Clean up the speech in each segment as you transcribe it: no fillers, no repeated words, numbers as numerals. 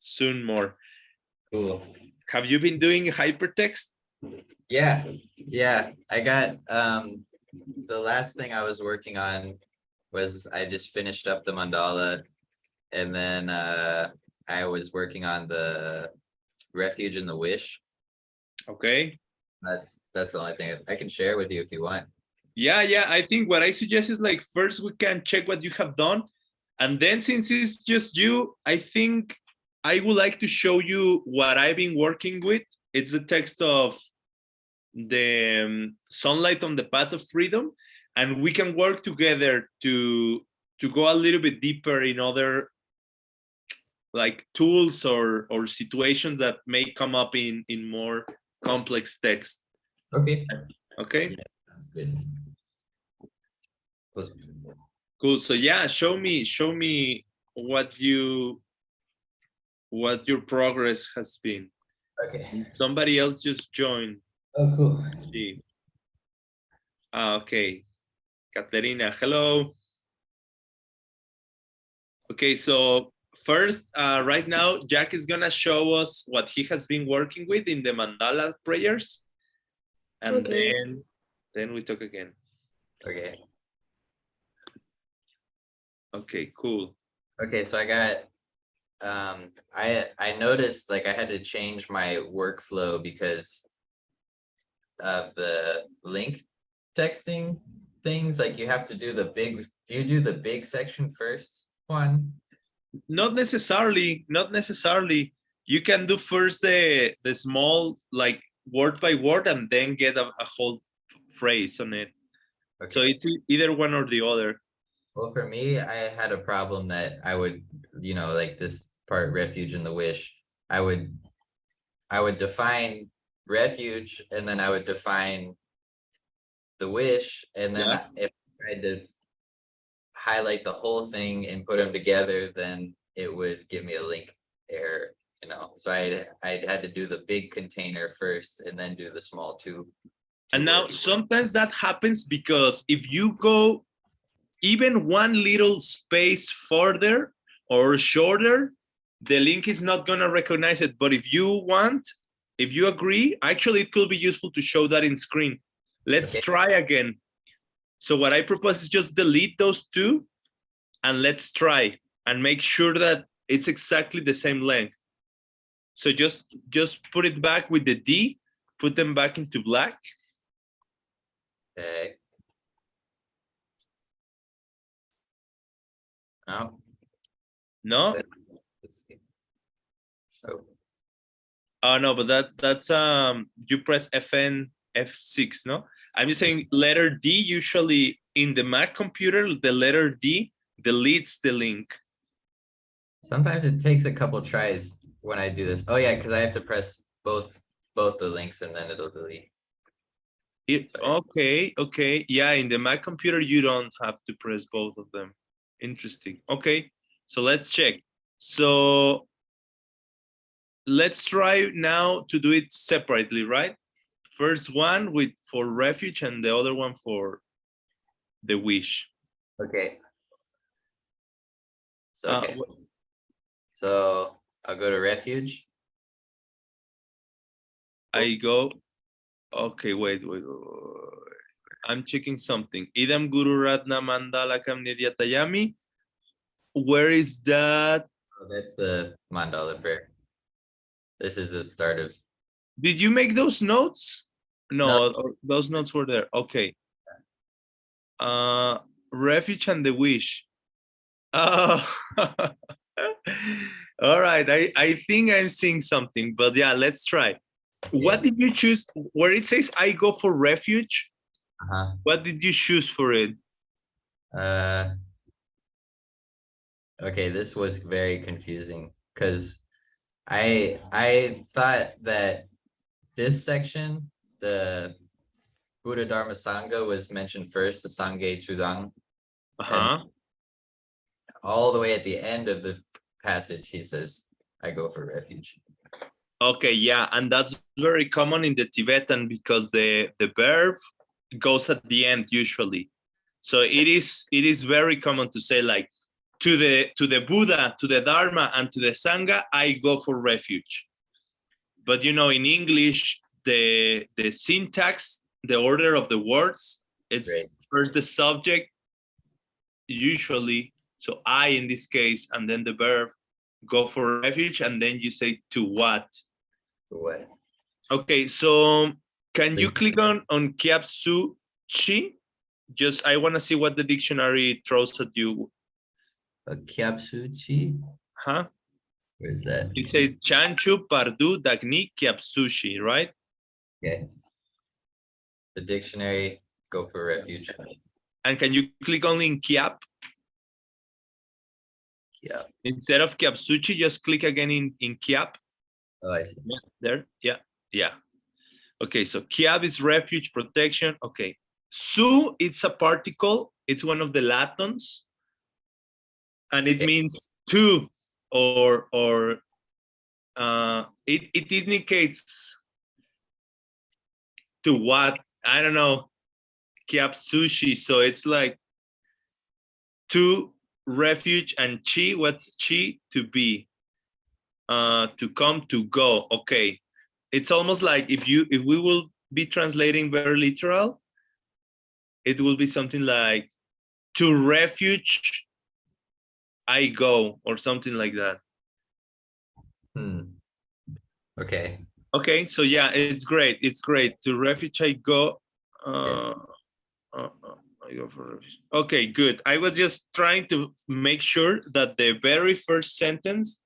soon more. Cool. Have you been doing hypertext? Yeah. I got the last thing I was working on was I just finished up the mandala, and then I was working on the refuge and the wish. Okay. That's the only thing I can share with you if you want. Yeah. I think what I suggest is like first we can check what you have done, and then since it's just you, I think I would like to show you what I've been working with. It's the text of the sunlight on the path of freedom, and we can work together to go a little bit deeper in other like tools or situations that may come up in more complex text. Okay. Okay. Yeah, that's good. Cool. So yeah, show me what your progress has been. Okay. Somebody else just joined. Oh, cool. Let's see. Okay. Katerina, hello. Okay, so first, right now, Jack is gonna show us what he has been working with in the mandala prayers, and Okay. then we talk again. Okay. Okay, cool. Okay, so I got I noticed like I had to change my workflow because of the link texting things. Like you have to do the big, do you do the big section first one? Not necessarily. You can do first the small, like word by word, and then get a whole phrase on it. Okay. So it's either one or the other. Well, for me, I had a problem that I would, like this part, refuge and the wish, I would define refuge, and then I would define the wish, and then if I tried to highlight the whole thing and put them together, then it would give me a link error, so I had to do the big container first and then do the small two. And now sometimes that happens because if you go even one little space further or shorter, the link is not gonna recognize it. But if you agree, actually it could be useful to show that in screen. Let's try again. So what I propose is just delete those two and let's try and make sure that it's exactly the same length. So just put it back with the D, put them back into black. Okay. No. No? Let's see. So. Oh no, but that's you press FN F6, no? I'm just saying letter D usually in the Mac computer, the letter D deletes the link. Sometimes it takes a couple tries when I do this. Oh yeah, because I have to press both the links and then it'll delete. Okay. Yeah, in the Mac computer, you don't have to press both of them. Interesting. Okay, so let's check. So let's try now to do it separately, right? First one for refuge and the other one for the wish. Okay. So, so I'll go to refuge. I go. Okay, wait. I'm checking something. Idam Guru Ratna Mandala Kam Niryatayami. Where is that? Oh, that's the mandala prayer. This is the start of. Did you make those notes? No. Those notes were there. Okay. Refuge and the wish. Oh. All right. I think I'm seeing something, but yeah, let's try. What did you choose? Where it says I go for refuge, what did you choose for it? Okay, this was very confusing because I thought that this section, the Buddha Dharma Sangha, was mentioned first, the Sangye Chudang. All the way at the end of the passage, he says, I go for refuge. Okay, yeah, and that's very common in the Tibetan because the verb goes at the end usually. So it is very common to say like to the Buddha, to the Dharma, and to the Sangha, I go for refuge. But you know, in English, the syntax, the order of the words, it's Right. first the subject, usually. So I, in this case, and then the verb, go for refuge, and then you say to what. What? Okay, so can you Like- click on Kyabsuchi? Just, I want to see what the dictionary throws at you. A Kyabsuchi? Huh? Where's that? It says Chanchu, Pardu, Dagni, Kyabsushi, right? Okay. The dictionary, go for refuge. And can you click only in Kyab? Yeah. Instead of Kyabsuchi, just click again in Kyab. Oh, I see. Yeah, there, yeah. Okay, so Kyab is refuge, protection. Okay. Su, it's a particle. It's one of the Latons. And it Okay. means to, or it indicates to what, I don't know, Kyabsushi. So it's like to refuge, and chi, what's chi? To be, to come, to go. Okay. It's almost like if we will be translating very literal, it will be something like to refuge I go, or something like that. Okay. Okay, so yeah, it's great. It's great. To refuge I go. I go for refuge. Okay, good. I was just trying to make sure that the very first sentence,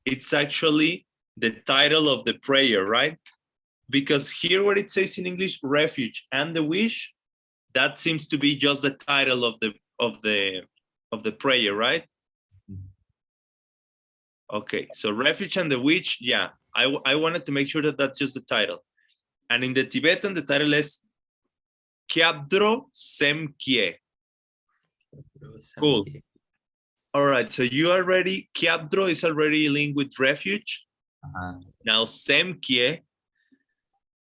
it's actually the title of the prayer, right? Because here what it says in English, refuge and the wish, that seems to be just the title of the prayer, right? Okay, so refuge and the wish, yeah. I wanted to make sure that that's just the title. And in the Tibetan, the title is Kyabdro Semkye. Cool. All right, so you are ready. Kyabdro is already linked with refuge. Now Semkye,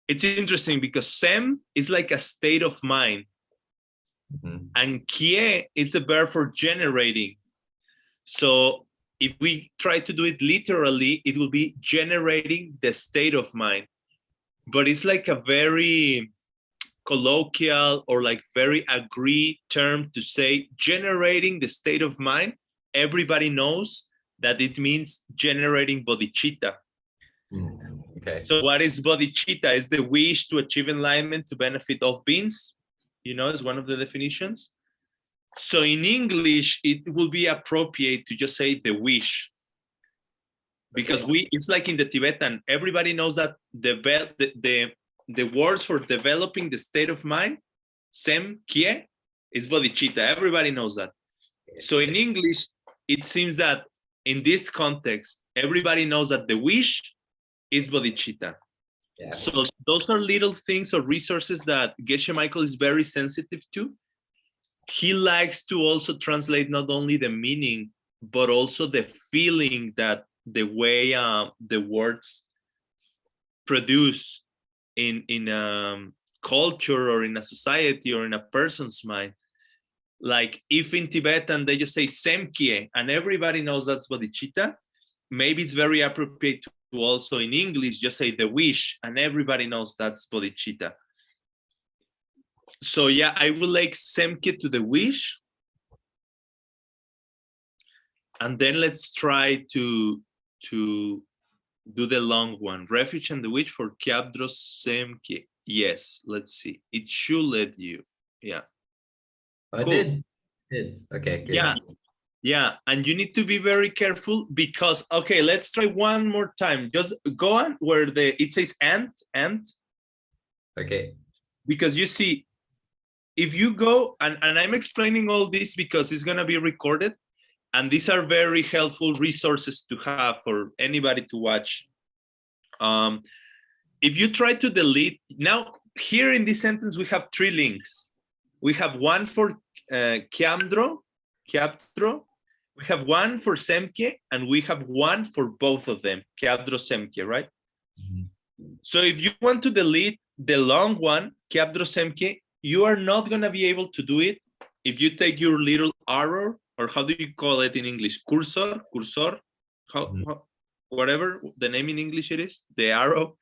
it's interesting because Sem is like a state of mind. And Kye is a verb for generating. So if we try to do it literally, it will be generating the state of mind. But it's like a very colloquial or like very agreed term to say generating the state of mind. Everybody knows that it means generating bodhicitta. Okay. So what is bodhicitta? Is the wish to achieve enlightenment to benefit all beings. You know, it's one of the definitions. So in English, it will be appropriate to just say the wish. Because it's like in the Tibetan, everybody knows that the words for developing the state of mind, Sem Kye, is bodhicitta. Everybody knows that. So in English, it seems that in this context, everybody knows that the wish is bodhicitta. Yeah. So those are little things or resources that Geshe Michael is very sensitive to. He likes to also translate not only the meaning, but also the feeling that the way the words produce in culture or in a society or in a person's mind. Like if in Tibetan they just say Semkye and everybody knows that's bodhicitta, maybe it's very appropriate to also in English just say the wish and everybody knows that's bodhicitta. So yeah, I will like Semkye to the wish. And then let's try to do the long one. Refuge and the wish for Kyabdros Semkye. Yes, let's see. It should let you. Yeah. Oh, cool. It did. Okay, good. Yeah. And you need to be very careful because, okay, let's try one more time. Just go on where it says and. Okay. Because you see, if you go, and I'm explaining all this because it's going to be recorded, and these are very helpful resources to have for anybody to watch. If you try to delete, now here in this sentence, we have 3 links. We have one for Kyabdro, we have one for Semkye, and we have one for both of them, Kyabdro, Semkye, right? So if you want to delete the long one, Kyabdro, Semkye, you are not going to be able to do it if you take your little arrow or how do you call it in English? Cursor, how whatever the name in English it is, the arrow.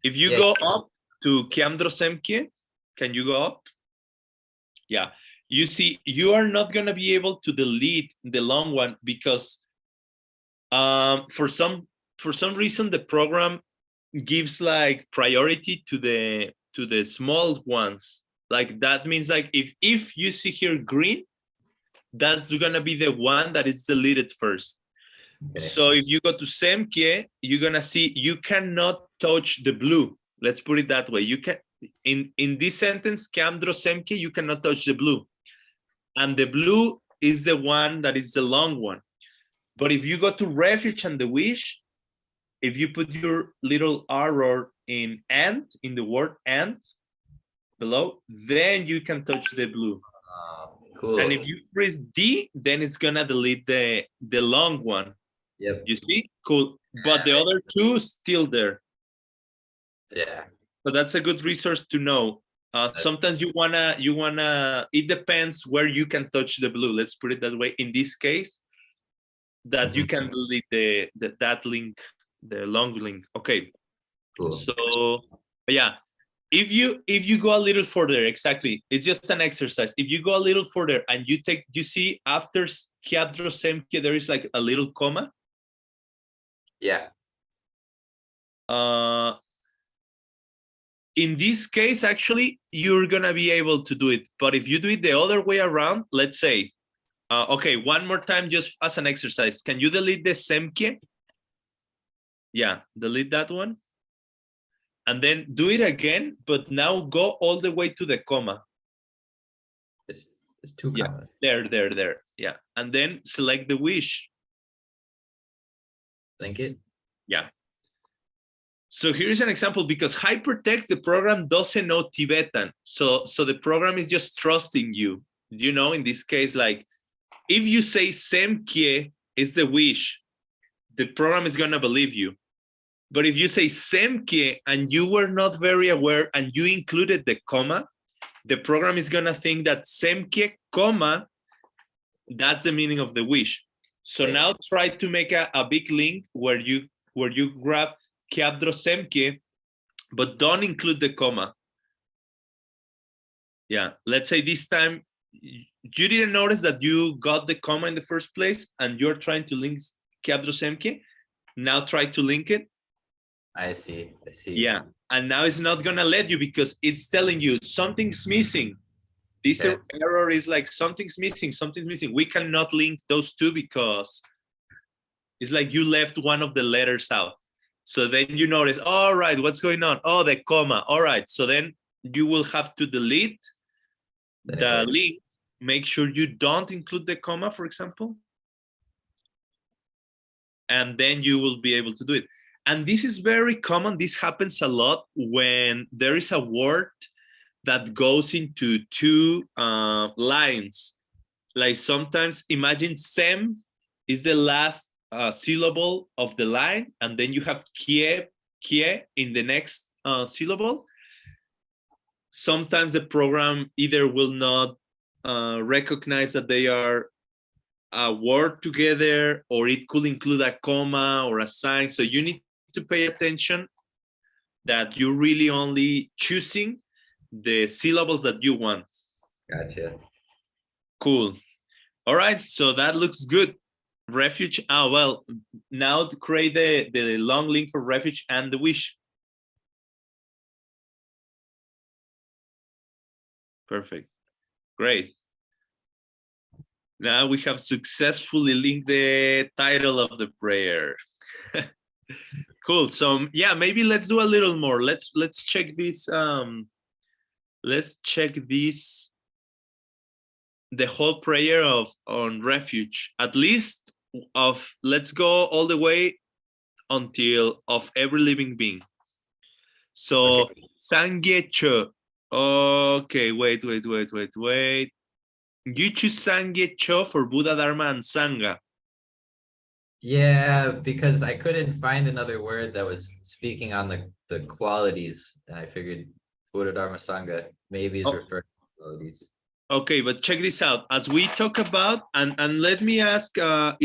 If you go up to Kiamdrosemkie, can you go up? Yeah, you see, you are not gonna be able to delete the long one because for some reason the program gives like priority to the small ones. Like that means like if you see here green, that's gonna be the one that is deleted first. Okay. So if you go to Semke, you're gonna see you cannot touch the blue. Let's put it that way. You can in this sentence, Kiamdro Semke, you cannot touch the blue. And the blue is the one that is the long one. But if you go to Refuge and the Wish, if you put your little arrow in and, in the word and below, then you can touch the blue. Cool. And if you press D, then it's gonna delete the long one. Yep. You see? Cool. But the other two still there. Yeah. So that's a good resource to know. Sometimes you wanna, it depends where you can touch the blue. Let's put it that way. In this case, that you can delete that link, the long link. Okay. Cool. So yeah, if you go a little further, exactly, it's just an exercise. If you go a little further and you see after Kiadrosemke, there is like a little comma. Yeah. In this case, actually, you're gonna be able to do it. But if you do it the other way around, let's say, okay, one more time, just as an exercise. Can you delete the Semke? Yeah, delete that one. And then do it again, but now go all the way to the comma. There's two commas. There. Yeah, and then select the wish. Link it. Yeah. So here's an example, because Hypertext, the program doesn't know Tibetan. So the program is just trusting you. You know, in this case, like if you say Semkie is the wish, the program is gonna believe you. But if you say Semkie and you were not very aware and you included the comma, the program is gonna think that Semkie, comma, that's the meaning of the wish. So now try to make a big link where you grab Kiadro Semkie, but don't include the comma. Yeah, let's say this time you didn't notice that you got the comma in the first place and you're trying to link Kiadro Semkie. Now try to link it. I see. Yeah, and now it's not gonna let you because it's telling you something's missing. This error is like something's missing. We cannot link those two because it's like you left one of the letters out. So then you notice, all right, what's going on? Oh, the comma. All right, so then you will have to delete the link. Make sure you don't include the comma, for example. And then you will be able to do it. And this is very common. This happens a lot when there is a word that goes into two lines. Like sometimes imagine sem is the last syllable of the line, and then you have kie in the next syllable. Sometimes the program either will not recognize that they are a word together, or it could include a comma or a sign. So you need to pay attention that you're really only choosing the syllables that you want. Gotcha. Cool. All right, so that looks good. Refuge. Well, now to create the long link for refuge and the wish. Perfect. Great. Now we have successfully linked the title of the prayer. Cool. So yeah, maybe let's do a little more. Let's check this. Let's check this. The whole prayer on refuge, at least of, let's go all the way until of every living being. So Sangye. Okay, wait. You choose Sangye Cho for Buddha, Dharma, and Sangha. Yeah, because I couldn't find another word that was speaking on the qualities, and I figured Buddha, Dharma, Sangha maybe is referring to qualities. Okay, but check this out. As we talk about, and let me ask, Katerina,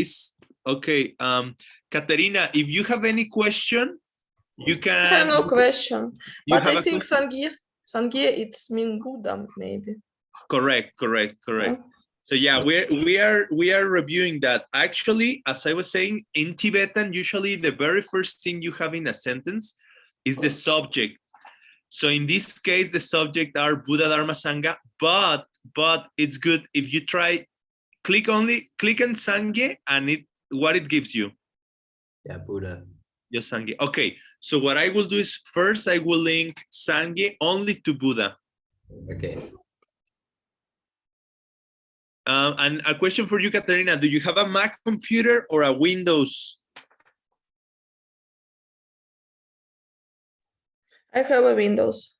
if you have any question, you I have can. no question, You but have I a think question? Sangye it's mean Buddha maybe. Correct. So yeah, we are reviewing that. Actually, as I was saying, in Tibetan, usually the very first thing you have in a sentence is the subject. So in this case, the subject are Buddha, Dharma, Sangha, but it's good if you try click on Sangye and what it gives you. Yeah, Buddha. Your Sangye. Okay, so what I will do is first I will link Sangye only to Buddha. Okay. And a question for you, Katerina, do you have a Mac computer or a Windows? I have a Windows.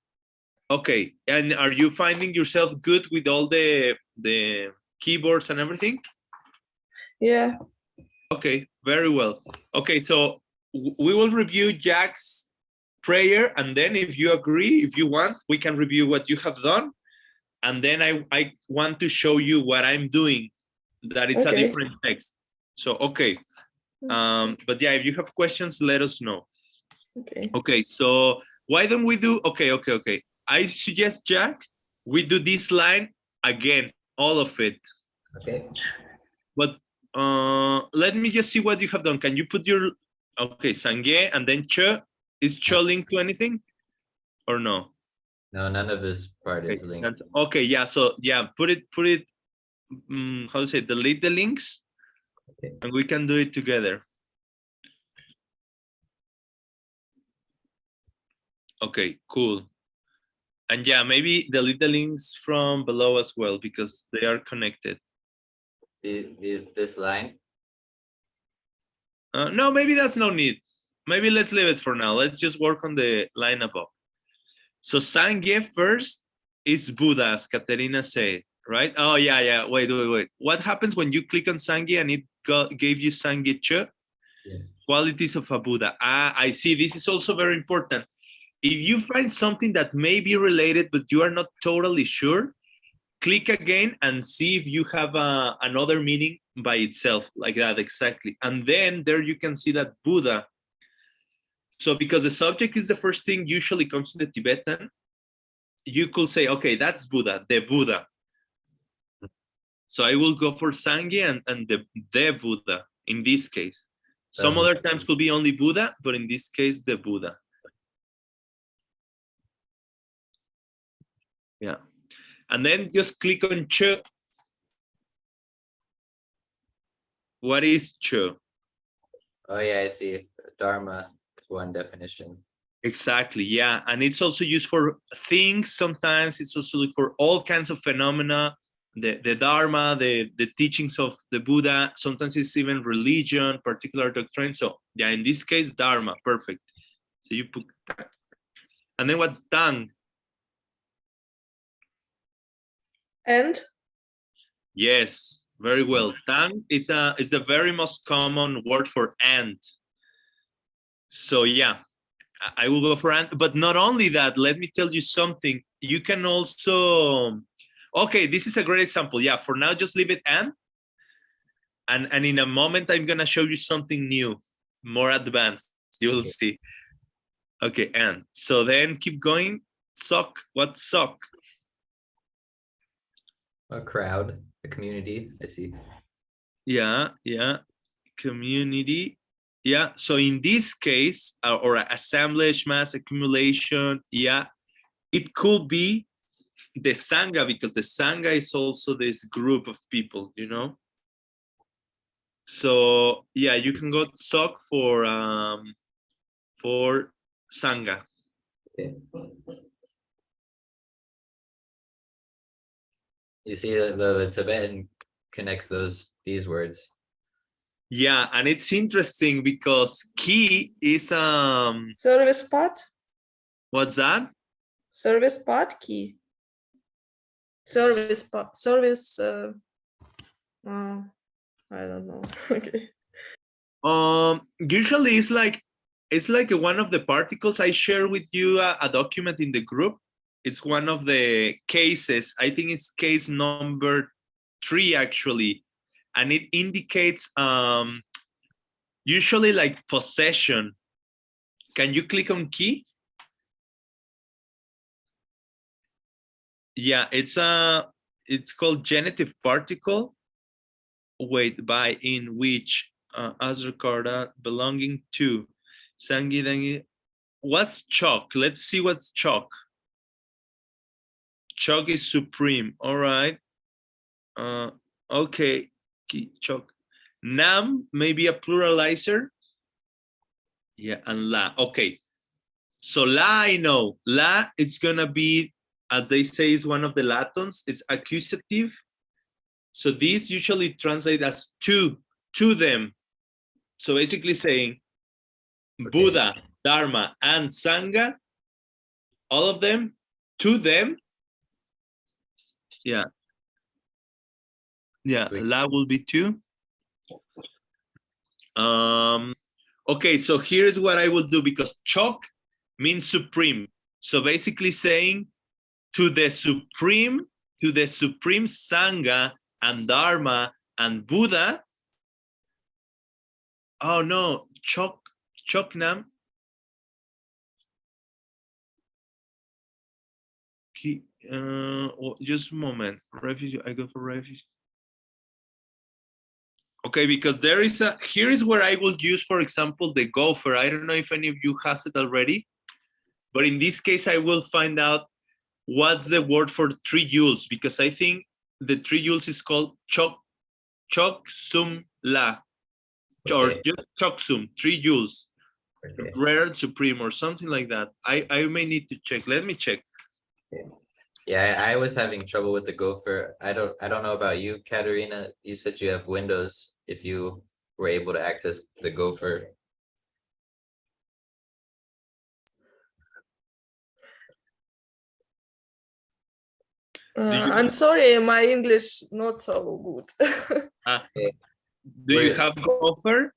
Okay, and are you finding yourself good with all the keyboards and everything? Yeah. Okay, very well. Okay, so we will review Jack's prayer, and then if you agree, if you want, we can review what you have done. And then I want to show you what I'm doing, that it's a different text. So, okay. But yeah, if you have questions, let us know. Okay. Okay, so why don't we do, okay. I suggest, Jack, we do this line again, all of it. Okay. But let me just see what you have done. Can you put your, okay, Sangye and then Che, is Che linked to anything or no? No, none of this part is linked. Okay, yeah, so yeah, put it, how to say, delete the links, okay. And we can do it together. Okay, cool. And yeah, maybe delete the links from below as well because they are connected. This line? No, maybe that's no need. Maybe let's leave it for now. Let's just work on the line above. So Sangye first is Buddha, as Katerina said, right? Oh, yeah. Wait. What happens when you click on Sangye and it gave you Sangye Che? Yeah. Qualities of a Buddha. I see. This is also very important. If you find something that may be related, but you are not totally sure, click again and see if you have another meaning by itself, like that, exactly. And then there you can see that Buddha. So because the subject is the first thing usually comes in the Tibetan, you could say, okay, that's Buddha, the Buddha. So I will go for Sangye and the Buddha in this case. Some other times could be only Buddha, but in this case, the Buddha. Yeah. And then just click on Che. What is Che? Oh yeah, I see. Dharma is one definition. Exactly, yeah. And it's also used for things. Sometimes it's also used for all kinds of phenomena, the Dharma, the teachings of the Buddha. Sometimes it's even religion, particular doctrine. So yeah, in this case, Dharma, perfect. So you put that. And then what's Tang? And? Yes, very well. Tang is the very most common word for and. So yeah, I will go for and, but not only that, let me tell you something. You can also, okay, this is a great example. Yeah, for now, just leave it and in a moment, I'm gonna show you something new, more advanced. You will see. Okay, and so then keep going. Sock, what sock? A crowd, a community, I see. Yeah, community. Yeah, so in this case, or assemblage, mass accumulation, yeah, it could be the Sangha, because the Sangha is also this group of people, you know? So yeah, you can go Sok for Sangha. Okay. You see the Tibetan connects these words. Yeah, and it's interesting because ki is service part. What's that? Service part key. Service part. Service. I don't know. Okay. Usually it's like one of the particles. I share with you a document in the group. It's one of the cases. I think it's case number 3 actually, and it indicates usually like possession. Can you click on key? Yeah, it's called genitive particle. Wait, by in which as recorded belonging to sangi dangi. What's chalk? Let's see what's chalk. Chalk is supreme. All right. Okay. Chalk. Nam may be a pluralizer. Yeah, and la. Okay. So la, I know. La, it's gonna be, as they say, is one of the latons. It's accusative. So these usually translate as to them. So basically saying Buddha, Dharma, and Sangha, all of them, to them. Yeah. Yeah, Sweet. la will be 2. Okay, so here's what I will do, because chok means supreme. So basically saying to the supreme Sangha and Dharma and Buddha. Oh no, choknam. Just a moment. Refuge, I go for refuge. Okay, because there is here is where I will use, for example, the gopher. I don't know if any of you has it already, but in this case, I will find out what's the word for 3 joules, because I think the 3 joules is called chok sum la, or just chok sum, 3 joules, rare supreme or something like that. I may need to check. Let me check. Yeah, I was having trouble with the gopher. I don't know about you, Katerina. You said you have Windows. If you were able to access the gopher. I'm sorry, my English not so good. Do you have gopher?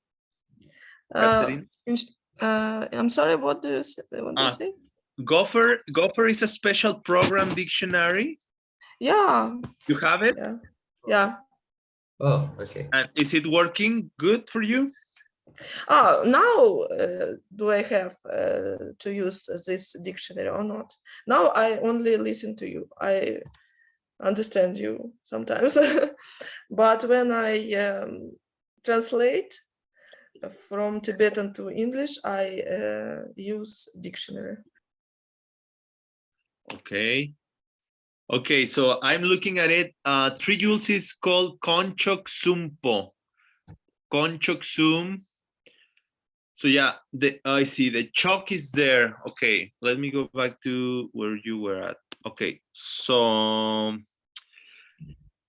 I'm sorry, what do you say? Gopher is a special program dictionary. Yeah. You have it? Yeah. Oh, okay. And is it working good for you? Now do I have to use this dictionary or not? Now I only listen to you. I understand you sometimes, but when I translate from Tibetan to English, I use dictionary. Okay, so I'm looking at it. 3 joules is called konchok sumpo. Konchok sum. So yeah, I see the chalk is there. Okay, let me go back to where you were at. Okay, so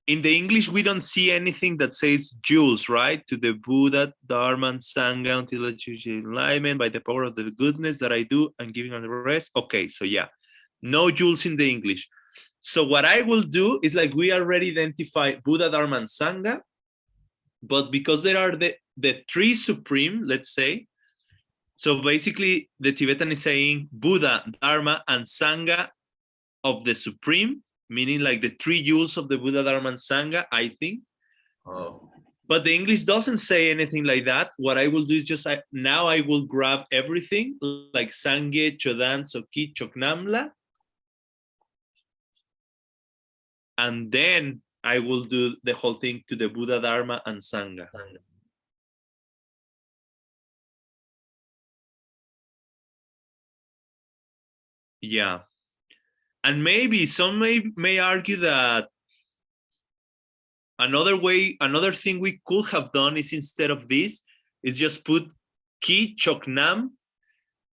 in the English, we don't see anything that says joules, right? To the Buddha, Dharma, and Sangha until achieve enlightenment by the power of the goodness that I do and giving on the rest. Okay, so yeah, no joules in the English. So what I will do is, like, we already identify Buddha, Dharma, and Sangha, but because there are the 3 supreme, let's say, so basically the Tibetan is saying Buddha, Dharma, and Sangha of the supreme, meaning like the 3 joules of the Buddha, Dharma, and Sangha, I think. Oh. But the English doesn't say anything like that. What I will do is just, now I will grab everything, like Sangye, Chodan, Soki, Choknamla, and then I will do the whole thing to the Buddha, Dharma, and Sangha. Yeah. And maybe some may argue that another thing we could have done is, instead of this, is just put Ki Choknam.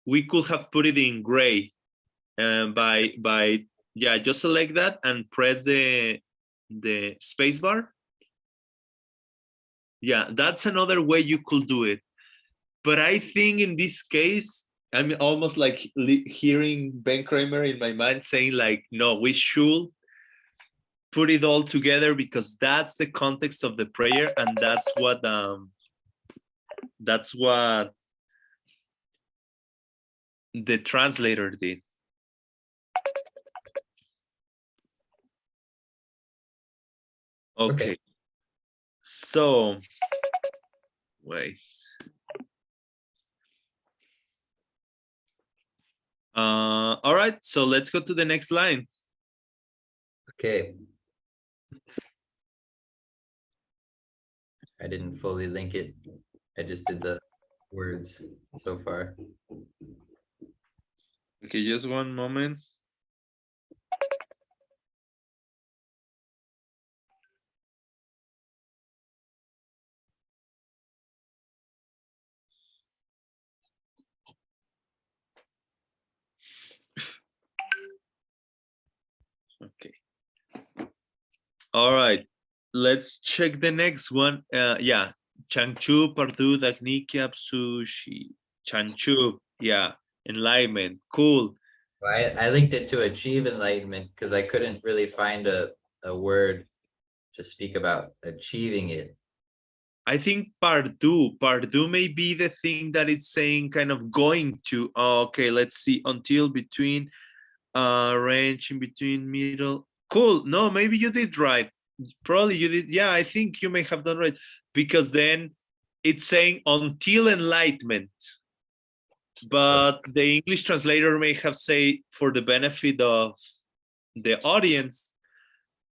We could have put it in gray by just select that and press the space bar. Yeah, that's another way you could do it. But I think in this case, I'm almost like hearing Ben Kramer in my mind saying, like, no, we should put it all together, because that's the context of the prayer, and that's what the translator did. Okay. So, wait. All right, so let's go to the next line. Okay. I didn't fully link it. I just did the words so far. Okay, just one moment. Okay. All right, let's check the next one. Yeah, Changchu, Pardu, Dagni, Kiap, Sushi. Changchu, yeah, enlightenment, cool. I linked it to achieve enlightenment because I couldn't really find a word to speak about achieving it. I think Pardu may be the thing that it's saying kind of going to. Okay, let's see, until, between, range, in between, middle. Cool, no, maybe you did right. Probably you did. Yeah, I think you may have done right, because then it's saying until enlightenment, but the English translator may have said, for the benefit of the audience,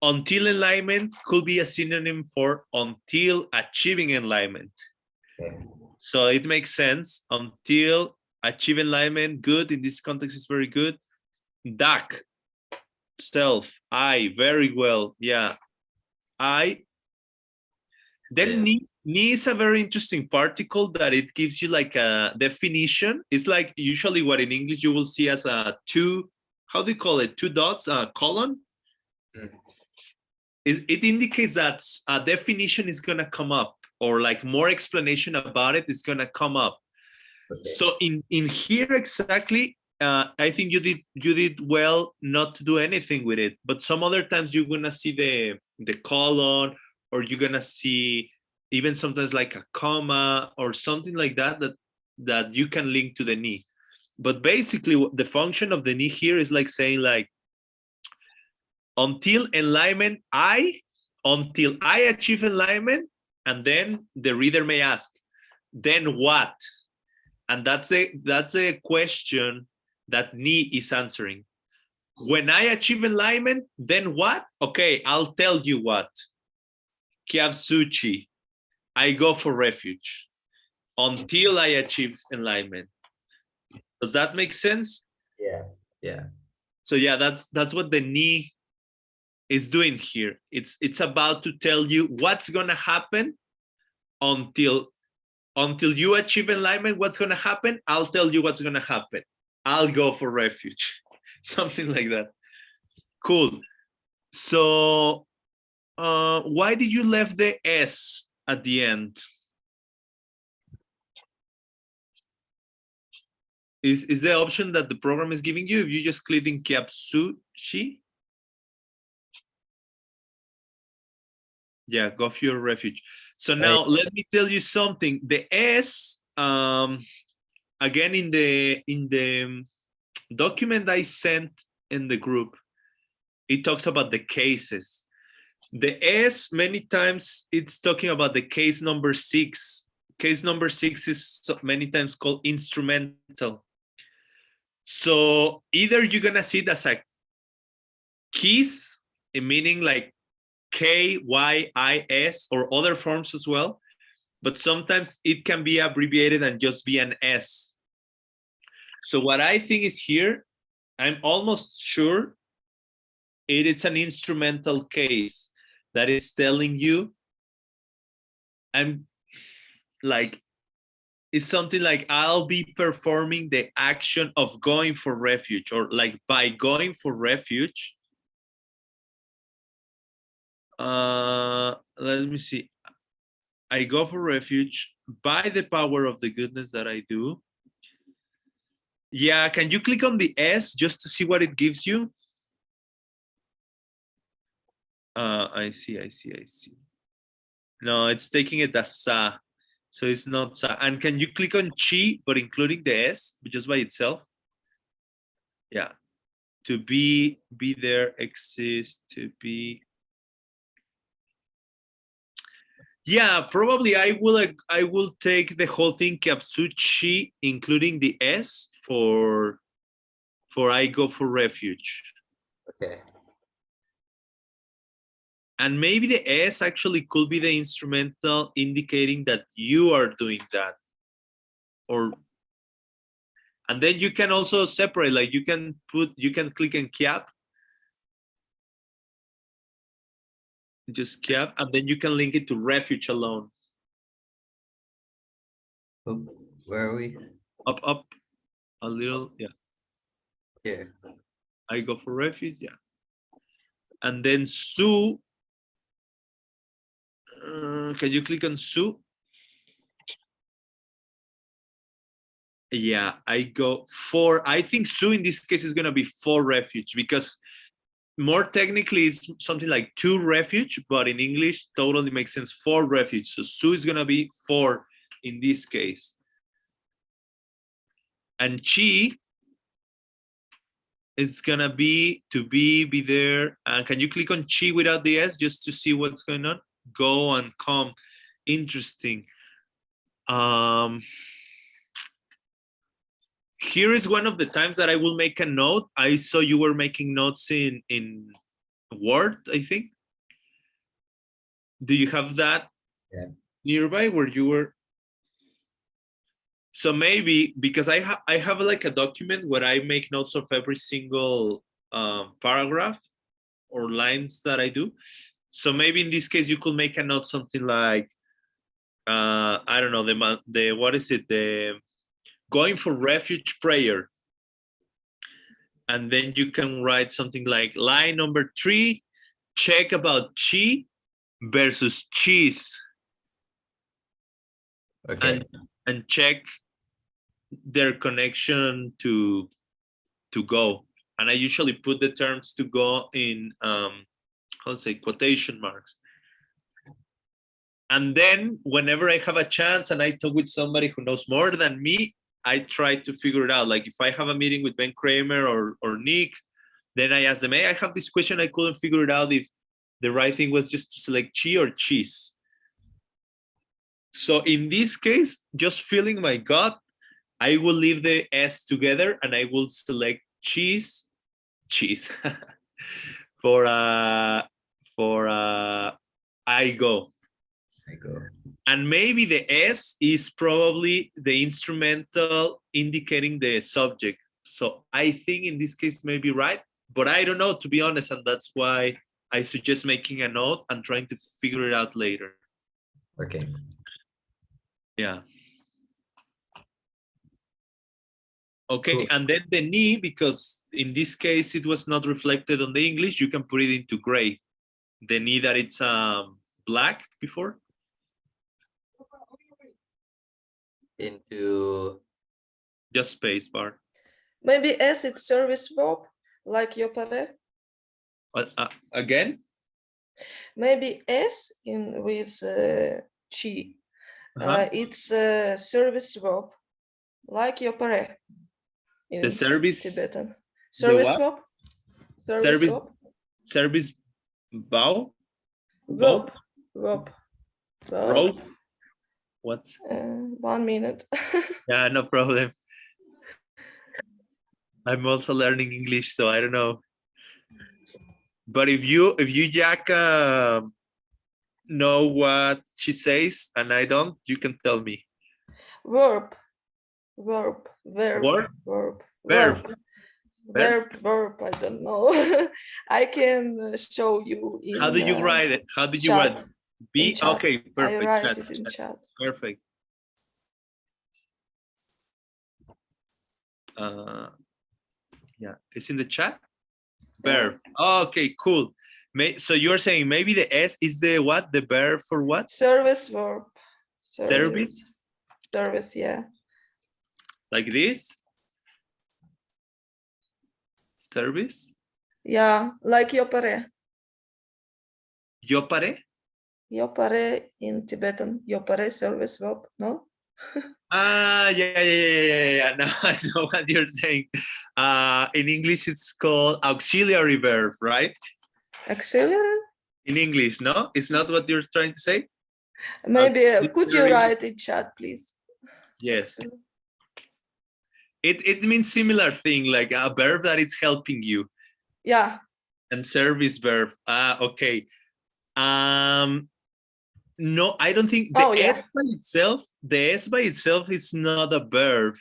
until enlightenment could be a synonym for until achieving enlightenment. Okay. So it makes sense. Until achieve enlightenment, good. In this context, is very good. Dak, self, I, very well. Yeah, I. Then ni is a very interesting particle that it gives you like a definition. It's like usually what in English you will see as a two, how do you call it? Two dots, a colon. It indicates that a definition is gonna come up, or like more explanation about it is gonna come up. Okay. So in here exactly, I think you did well not to do anything with it. But some other times you're gonna see the colon, or you're gonna see even sometimes like a comma or something like that that you can link to the ni. But basically, the function of the ni here is like saying like, until enlightenment, until I achieve enlightenment, and then the reader may ask, then what? And that's a question that ni is answering. When I achieve enlightenment, then what? Okay, I'll tell you what. Kyabsuchi, I go for refuge until I achieve enlightenment. Does that make sense? Yeah. So yeah, that's what the ni is doing here. It's about to tell you what's gonna happen until you achieve enlightenment. What's gonna happen? I'll tell you what's gonna happen. I'll go for refuge. Something like that. Cool. So why did you left the S at the end? Is the option that the program is giving you if you just click in Kyabsuchi? Yeah, go for your refuge. So now let me tell you something. The S, again, in the document I sent in the group, it talks about the cases. The S, many times it's talking about the case number 6. Case number 6 is many times called instrumental. So either you're gonna see it as a keys, meaning like KYIS, or other forms as well, but sometimes it can be abbreviated and just be an S. So what I think is here, I'm almost sure it is an instrumental case that is telling you, I'm like, it's something like, I'll be performing the action of going for refuge, or like by going for refuge. Let me see. I go for refuge by the power of the goodness that I do. Yeah, can you click on the S just to see what it gives you? I see. No, it's taking it as Sa. So it's not Sa. And can you click on Chi, but including the S, just by itself? Yeah. To be there, exist, to be. Yeah, probably I will take the whole thing capsucci, including the S for I go for refuge. Okay. And maybe the S actually could be the instrumental indicating that you are doing that. And then you can also separate, like you can click and cap. Just cap, and then you can link it to refuge alone. Oh, where are we? Up, a little, yeah. Here. I go for refuge, yeah. And then Sue, can you click on Sue? Yeah, I go for, I think Sue in this case is gonna be for refuge, because more technically it's something like to refuge, but in English totally makes sense, for refuge. So Sue is gonna be for in this case. And Chi is gonna be to be there. And can you click on Chi without the S just to see what's going on? Go and come. Interesting. Here is one of the times that I will make a note. I saw you were making notes in Word, I think. Do you have that nearby where you were? So maybe because I have like a document where I make notes of every single paragraph or lines that I do. So maybe in this case you could make a note something like I don't know, the what is it, the going for refuge prayer, and then you can write something like line number 3, check about chi versus cheese. Okay. And check their connection to go. And I usually put the terms to go in how to say, quotation marks. And then whenever I have a chance and I talk with somebody who knows more than me, I try to figure it out. Like if I have a meeting with Ben Kramer or Nick, then I ask them, hey, I have this question, I couldn't figure it out if the right thing was just to select chi or cheese. So in this case, just feeling my gut, I will leave the S together and I will select cheese for I go. And maybe the S is probably the instrumental indicating the subject. So I think in this case may be right, but I don't know, to be honest, and that's why I suggest making a note and trying to figure it out later. Okay. Yeah. Okay, Cool. and then the ni, because in this case it was not reflected on the English, you can put it into gray. The ni that it's black before. Into Just space bar. Maybe S it's service verb, like yo pare. Again? Maybe S in with chi. It's a service verb, like yo pare. The service Tibetan. Service verb. Service service bow. Verb. What? 1 minute. Yeah, no problem. I'm also learning English, so I don't know. But if you Jack know what she says and I don't, you can tell me. Verb. I don't know. I can show you in How do you write it? How did you write it? B? Okay, perfect. I write it in chat. Perfect. Yeah, it's in the chat. Verb. Oh, okay, cool. So you're saying maybe the S is the what? The verb for what? Service verb. Service? Service, yeah. Like this? Service? Yeah, like yo pare. Yo pare? Yo pare in Tibetan. Yo pare service verb, no? Yeah. Now I know what you're saying. In English, it's called auxiliary verb, right? Auxiliary? In English, no? It's not what you're trying to say? Maybe could you Auxiliary- write in chat, please? Yes. It means similar thing, like a verb that is helping you. Yeah. And service verb. Okay. No, I don't think the Oh, yeah. S by itself, the S by itself is not a verb.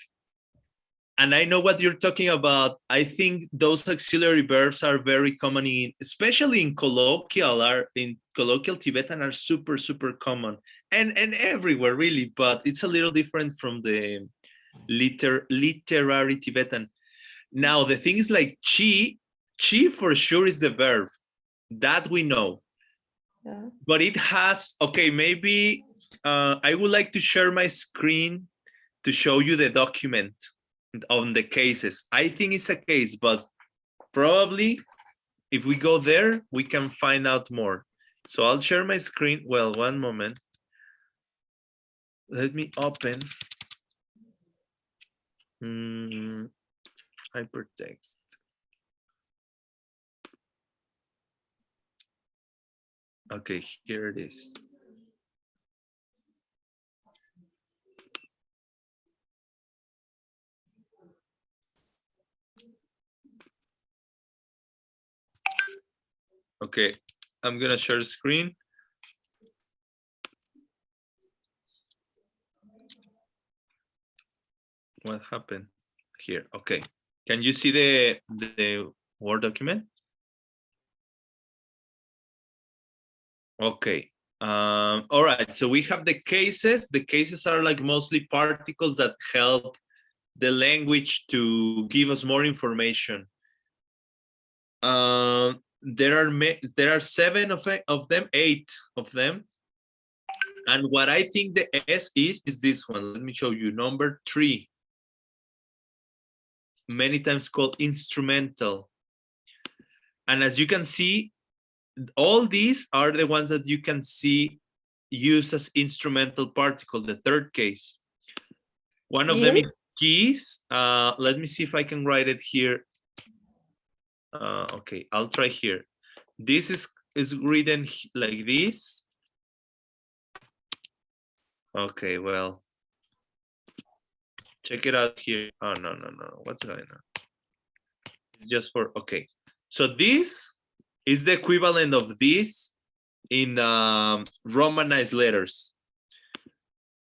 And I know what you're talking about. I think those auxiliary verbs are very common in, especially in colloquial Tibetan are super, super common and everywhere really, but it's a little different from the literary Tibetan. Now, the thing is like chi for sure is the verb that we know. Yeah. But it has, okay, maybe I would like to share my screen to show you the document on the cases. I think it's a case, but probably if we go there, we can find out more. So I'll share my screen. Well, one moment. Let me open Hypertext. Okay, here it is. Okay, I'm gonna share the screen. What happened here? Okay, can you see the Word document? Okay. All right, so we have the cases. The cases are like mostly particles that help the language to give us more information. There are 7 of them, 8 of them. And what I think the S is this one. Let me show you. Number 3. Many times called instrumental. And as you can see, all these are the ones that you can see used as instrumental particle, the third case. One of them is keys. Let me see if I can write it here. Okay, I'll try here. This is written like this. Okay, well, check it out here. Oh, no. What's going on? Just for, okay. So this is the equivalent of this in Romanized letters.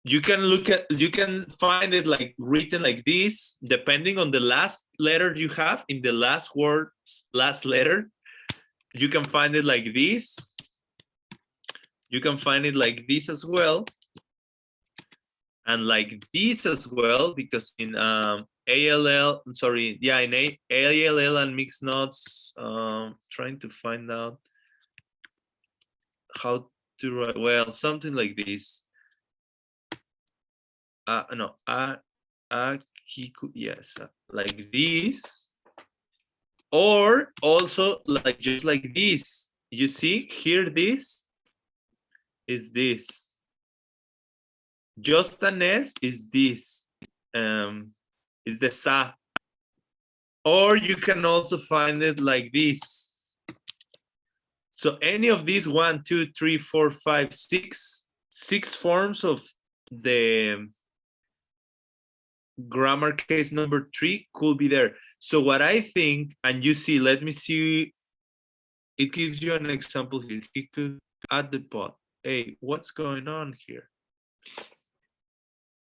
You can find it like written like this, depending on the last letter you have in the last word, last letter. You can find it like this. You can find it like this as well. And like this as well, because in ALL, sorry, yeah, in ALL and mixed notes, trying to find out how to write, well, something like this. No, yes, like this, or also like just like this. You see here, this is this. Just an S is this. Is the sa. Or you can also find it like this. So any of these 1, 2, 3, 4, 5, 6 forms of the grammar case number 3 could be there. So what I think, and you see, let me see, it gives you an example here. He could add the pot. Hey, what's going on here?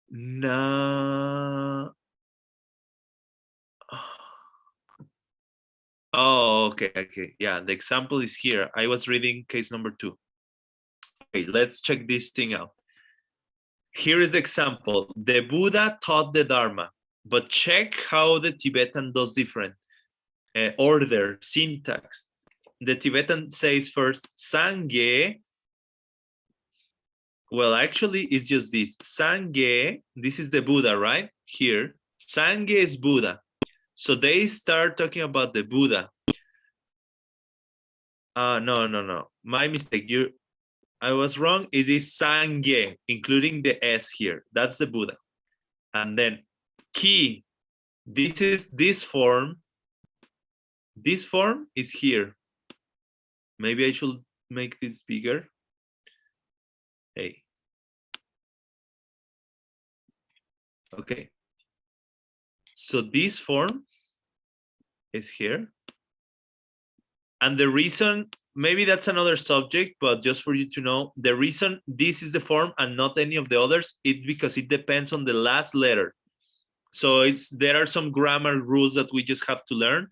No. Oh, okay. Yeah, the example is here. I was reading case number 2. Okay, let's check this thing out. Here is the example. The Buddha taught the Dharma, but check how the Tibetan does different. Order, syntax. The Tibetan says first, Sangye. Well, actually, it's just this. Sangye, this is the Buddha, right? Here. Sangye is Buddha. So they start talking about the Buddha. No. My mistake. I was wrong. It is Sangye, including the S here. That's the Buddha. And then Ki. This is this form. This form is here. Maybe I should make this bigger. Hey, Okay. So this form is here. And the reason, maybe that's another subject, but just for you to know, the reason this is the form and not any of the others, it's because it depends on the last letter. So there are some grammar rules that we just have to learn.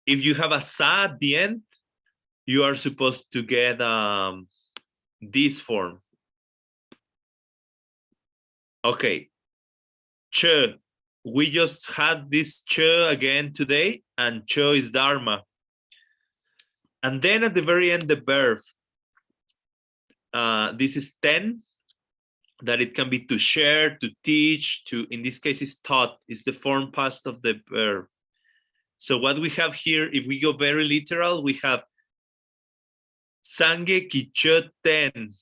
If you have a sa at the end, you are supposed to get this form. Okay. Ch. We just had this ch again today, and ch is dharma. And then at the very end, the verb. This is 10, that it can be to share, to teach, to, in this case, is taught, is the form past of the verb. So what we have here, if we go very literal, we have Sange kicho ten.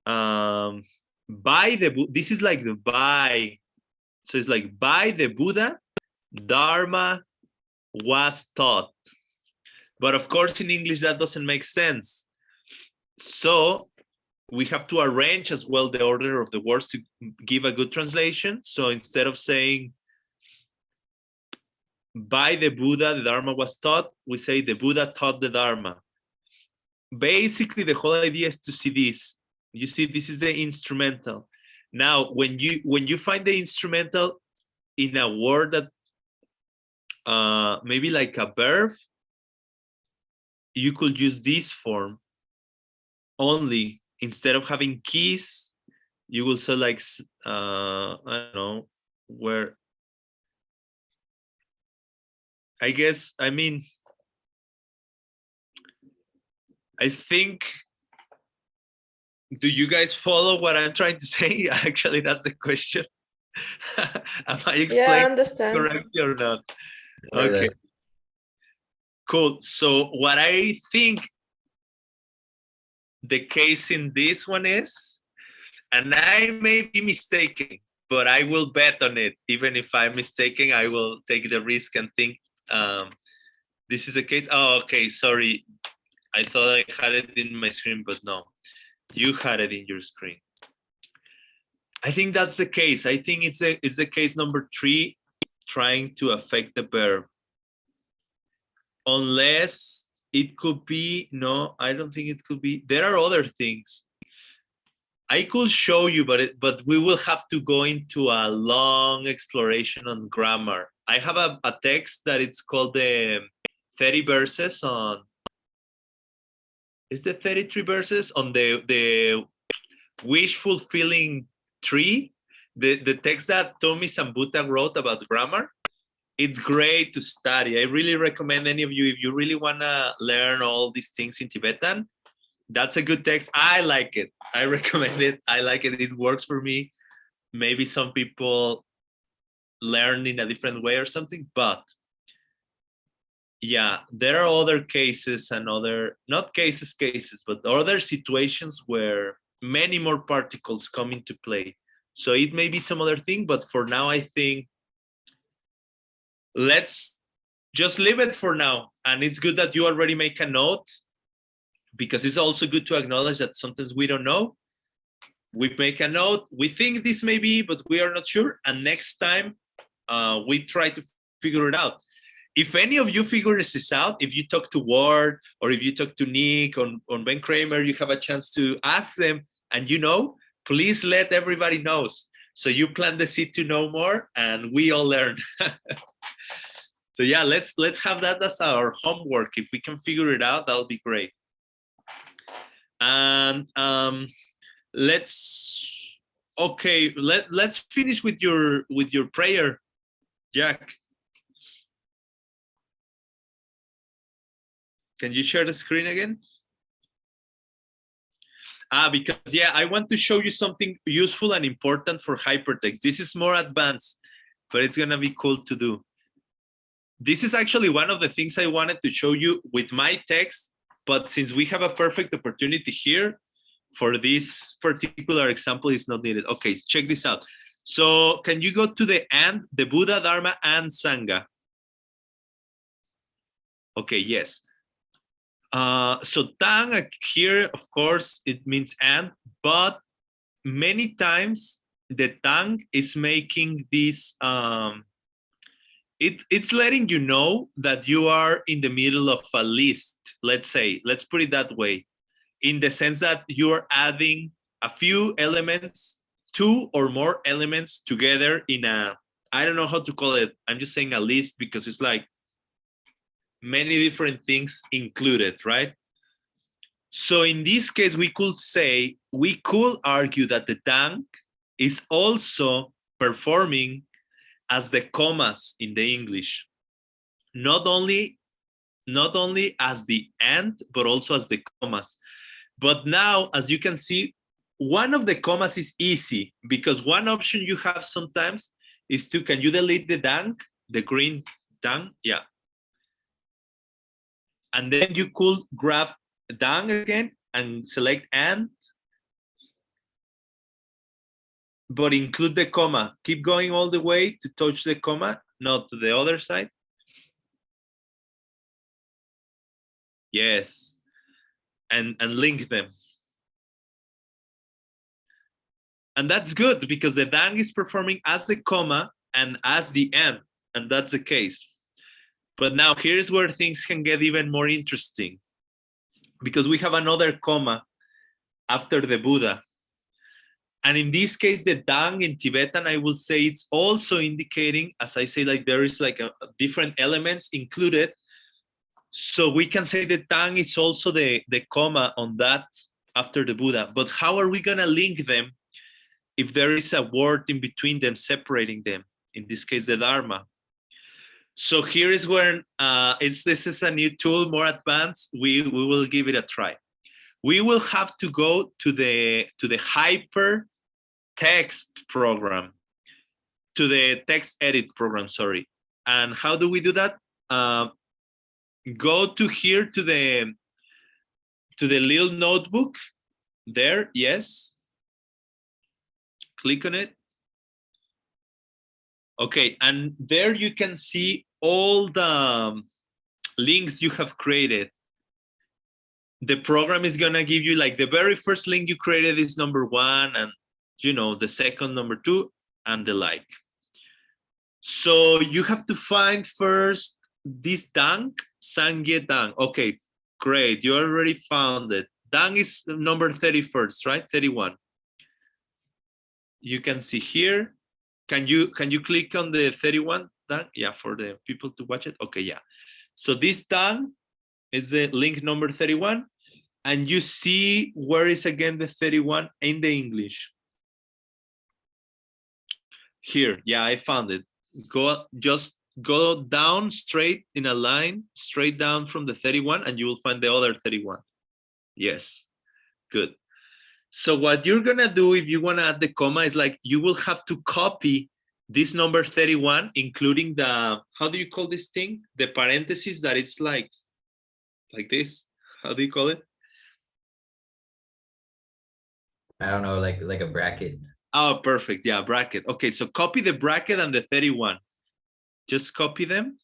By the, this is like the by. So it's like by the Buddha, Dharma was taught. But of course, in English, that doesn't make sense. So we have to arrange as well the order of the words to give a good translation. So instead of saying by the Buddha, the Dharma was taught, we say the Buddha taught the Dharma. Basically, the whole idea is to see this. You see, this is the instrumental. Now, when you find the instrumental in a word that maybe like a verb, you could use this form only. Instead of having keys, you will say like, I don't know, where, I guess, I mean, I think, do you guys follow what I'm trying to say? Actually, that's the question. Am I Yeah, I explaining understand. correctly or not? More or Okay, less. cool. So what I think the case in this one is, and I may be mistaken, but I will bet on it. Even if I'm mistaken, I will take the risk and think this is the case. Oh, okay, sorry. I thought I had it in my screen, but no, you had it in your screen. I think that's the case. I think it's the case number 3, trying to affect the verb. Unless it could be, no, I don't think it could be. There are other things. I could show you, but we will have to go into a long exploration on grammar. I have a text that it's called the 30 verses on, is the 33 verses on the wish fulfilling tree, the text that Tommy Sambuta wrote about grammar. It's great to study. I really recommend any of you, if you really want to learn all these things in Tibetan, that's a good text. I like it. I recommend it. I like it. It works for me. Maybe some people learn in a different way or something, but yeah, there are other cases and other, not cases, but other situations where many more particles come into play. So it may be some other thing, but for now, I think let's just leave it for now. And it's good that you already make a note, because it's also good to acknowledge that sometimes we don't know. We make a note, we think this may be, but we are not sure. And next time we try to figure it out. If any of you figure this out, if you talk to Ward or if you talk to Nick on Ben Kramer, you have a chance to ask them, and you know, please let everybody know. So you plant the seed to know more, and we all learn. So yeah, let's have that as our homework. If we can figure it out, that'll be great. And let's finish with your prayer, Jack. Can you share the screen again? Because yeah, I want to show you something useful and important for hypertext. This is more advanced, but it's gonna be cool to do. This is actually one of the things I wanted to show you with my text, but since we have a perfect opportunity here, for this particular example, it's not needed. Okay, check this out. So can you go to the Buddha, Dharma, and Sangha? Okay, yes. So tang here, of course, it means and, but many times the tongue is making this, it's letting you know that you are in the middle of a list, let's say, let's put it that way, in the sense that you are adding a few elements, 2 or more elements together in a, I don't know how to call it, I'm just saying a list because it's like many different things included, right? So in this case, we could argue that the tongue is also performing as the commas in the English, not only as the and, but also as the commas. But now, as you can see, one of the commas is easy because one option you have sometimes is to, can you delete the tongue, the green tongue? Yeah. And then you could grab tongue again and select and, but include the comma. Keep going all the way to touch the comma, not to the other side. Yes. And link them. And that's good because the tongue is performing as the comma and as the and that's the case. But now here's where things can get even more interesting because we have another comma after the Buddha. And in this case, the tongue in Tibetan, I will say it's also indicating, as I say, like there is like a different elements included. So we can say the tongue is also the comma on that after the Buddha. But how are we gonna link them if there is a word in between them, separating them? In this case, the Dharma. So here is where this is a new tool, more advanced. We will give it a try. We will have to go to the Hypertext program, to the text edit program, sorry. And how do we do that? Go to here to the little notebook there, yes. Click on it. Okay, and there you can see all the links you have created. The program is gonna give you like the very first link you created is number 1, and you know, the second number 2, and the like. So you have to find first this Dang, Sangye Dang. Okay, great, you already found it. Dang is number 31st, right? 31. You can see here. Can you click on the 31 Dang? Yeah, for the people to watch it. Okay, yeah. So this Dang is the link number 31. And you see where is again the 31 in the English. Here, yeah, I found it. Just go down straight in a line, straight down from the 31, and you will find the other 31. Yes, good. So what you're gonna do if you wanna add the comma is like you will have to copy this number 31, including the, how do you call this thing? The parentheses that it's like this. How do you call it? I don't know, like a bracket. Oh, perfect. Yeah, bracket. Okay, so copy the bracket and the 31. Just copy them.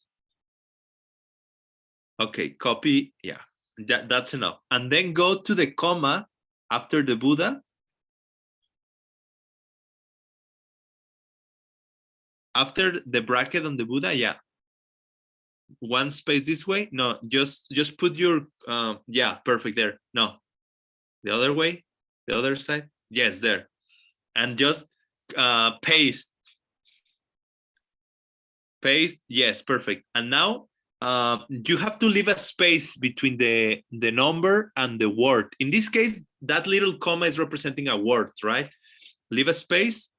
Okay, copy. Yeah, that's enough. And then go to the comma after the Buddha. After the bracket on the Buddha, yeah. One space this way. No, just put your, yeah, perfect there. No, the other way, the other side. Yes, there. And just paste. Paste, yes, perfect. And now you have to leave a space between the number and the word. In this case, that little comma is representing a word, right? Leave a space.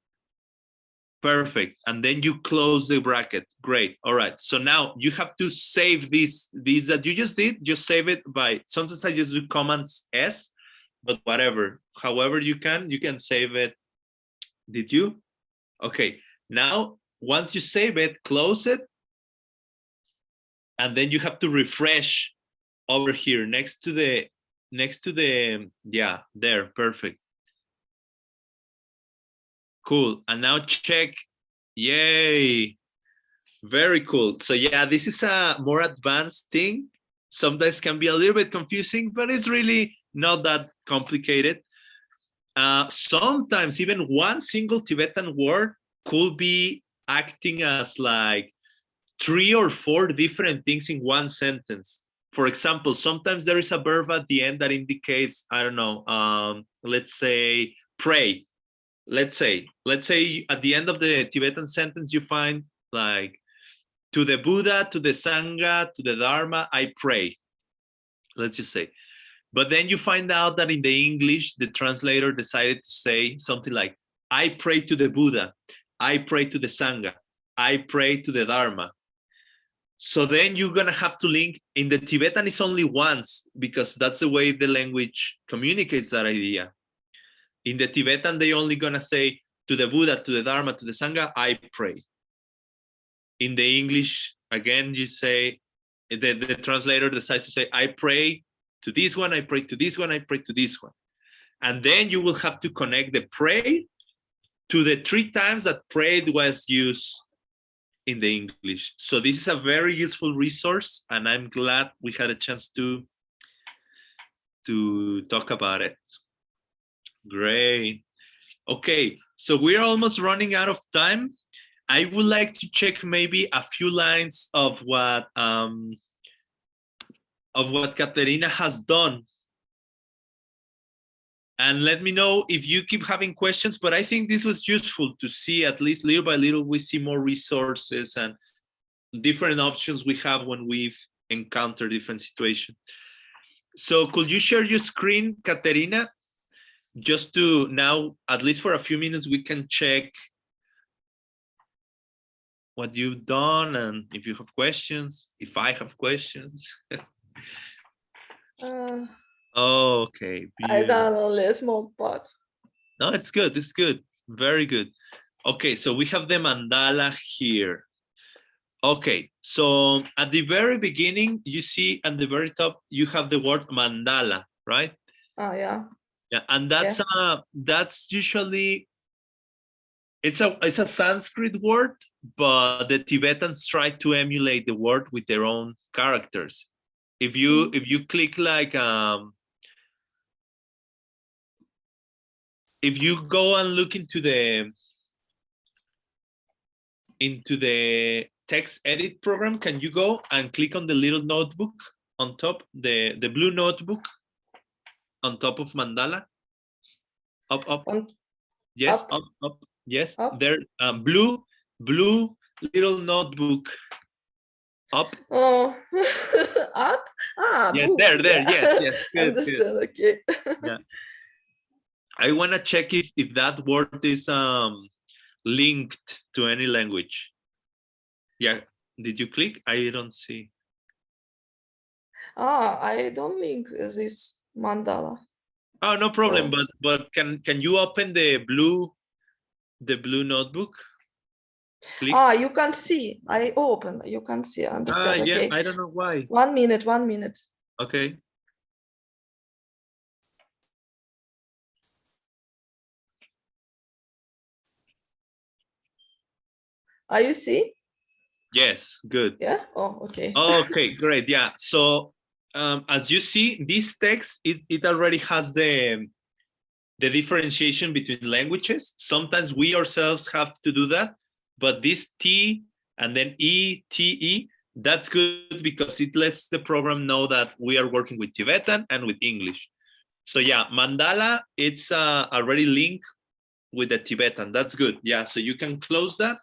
Perfect. And then you close the bracket. Great. All right. So now you have to save these that you just did. Just save it by, sometimes I just do Command S, but whatever. However you can save it. Did you? Okay. Now, once you save it, close it. And then you have to refresh over here next to the, yeah, there. Perfect. Cool. And now check. Yay. Very cool. So yeah, this is a more advanced thing. Sometimes can be a little bit confusing, but it's really not that complicated. Sometimes even one single Tibetan word could be acting as like 3 or 4 different things in one sentence. For example, sometimes there is a verb at the end that indicates, I don't know, let's say pray. Let's say at the end of the Tibetan sentence, you find like, to the Buddha, to the Sangha, to the Dharma, I pray. Let's just say. But then you find out that in the English, the translator decided to say something like, I pray to the Buddha, I pray to the Sangha, I pray to the Dharma. So then you're gonna have to link. In the Tibetan, it's only once, because that's the way the language communicates that idea. In the Tibetan, they only gonna say to the Buddha, to the Dharma, to the Sangha, I pray. In the English, again, you say, the translator decides to say, I pray to this one, I pray to this one, I pray to this one. And then you will have to connect the pray to the 3 times that prayed was used in the English. So this is a very useful resource, and I'm glad we had a chance to talk about it. Great. Okay, so we're almost running out of time. I would like to check maybe a few lines of what Katerina has done. And let me know if you keep having questions, but I think this was useful to see, at least little by little, we see more resources and different options we have when we've encountered different situations. So could you share your screen, Katerina? Just to now, at least for a few minutes, we can check what you've done and if you have questions, if I have questions. Okay. I done only a small part. No, it's good. It's good. Very good. Okay, so we have the mandala here. Okay, so at the very beginning, you see at the very top, you have the word mandala, right? Oh, yeah. Yeah, and that's usually, it's a Sanskrit word, but the Tibetans try to emulate the word with their own characters. If you click like if you go and look into the text edit program, can you go and click on the little notebook on top, the blue notebook on top of mandala? Up. Yes, up. Yes, up. there, blue little notebook. Up. Oh, up. Yes, book. there. Yeah. Yes. Good, Understand. good. Okay. Yeah. I want to check if that word is linked to any language. Yeah. Did you click? I don't see. I don't link this mandala. Oh, no problem. But can you open the blue notebook? Click. You can see. I open. You can see. Understand? Yeah. Okay. I don't know why. 1 minute. 1 minute. Okay. Are you see? Yes. Good. Yeah. Oh, okay. Okay. Great. Yeah. So as you see, this text it already has the differentiation between languages. Sometimes we ourselves have to do that, but this T and then E, TE, that's good because it lets the program know that we are working with Tibetan and with English. So yeah, mandala, it's already linked with the Tibetan. That's good. Yeah, so you can close that.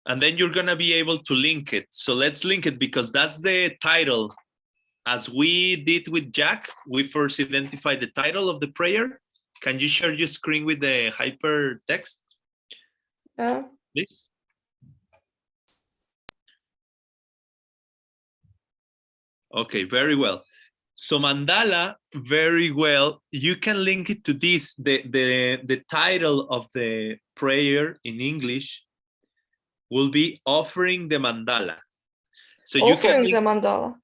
And then you're gonna be able to link it. So let's link it because that's the title. As we did with Jack, we first identified the title of the prayer. Can you share your screen with the hypertext? Yeah. Please. Okay, very well. So mandala, very well. You can link it to this. The title of the prayer in English will be offering the mandala. So Offering you can the mandala.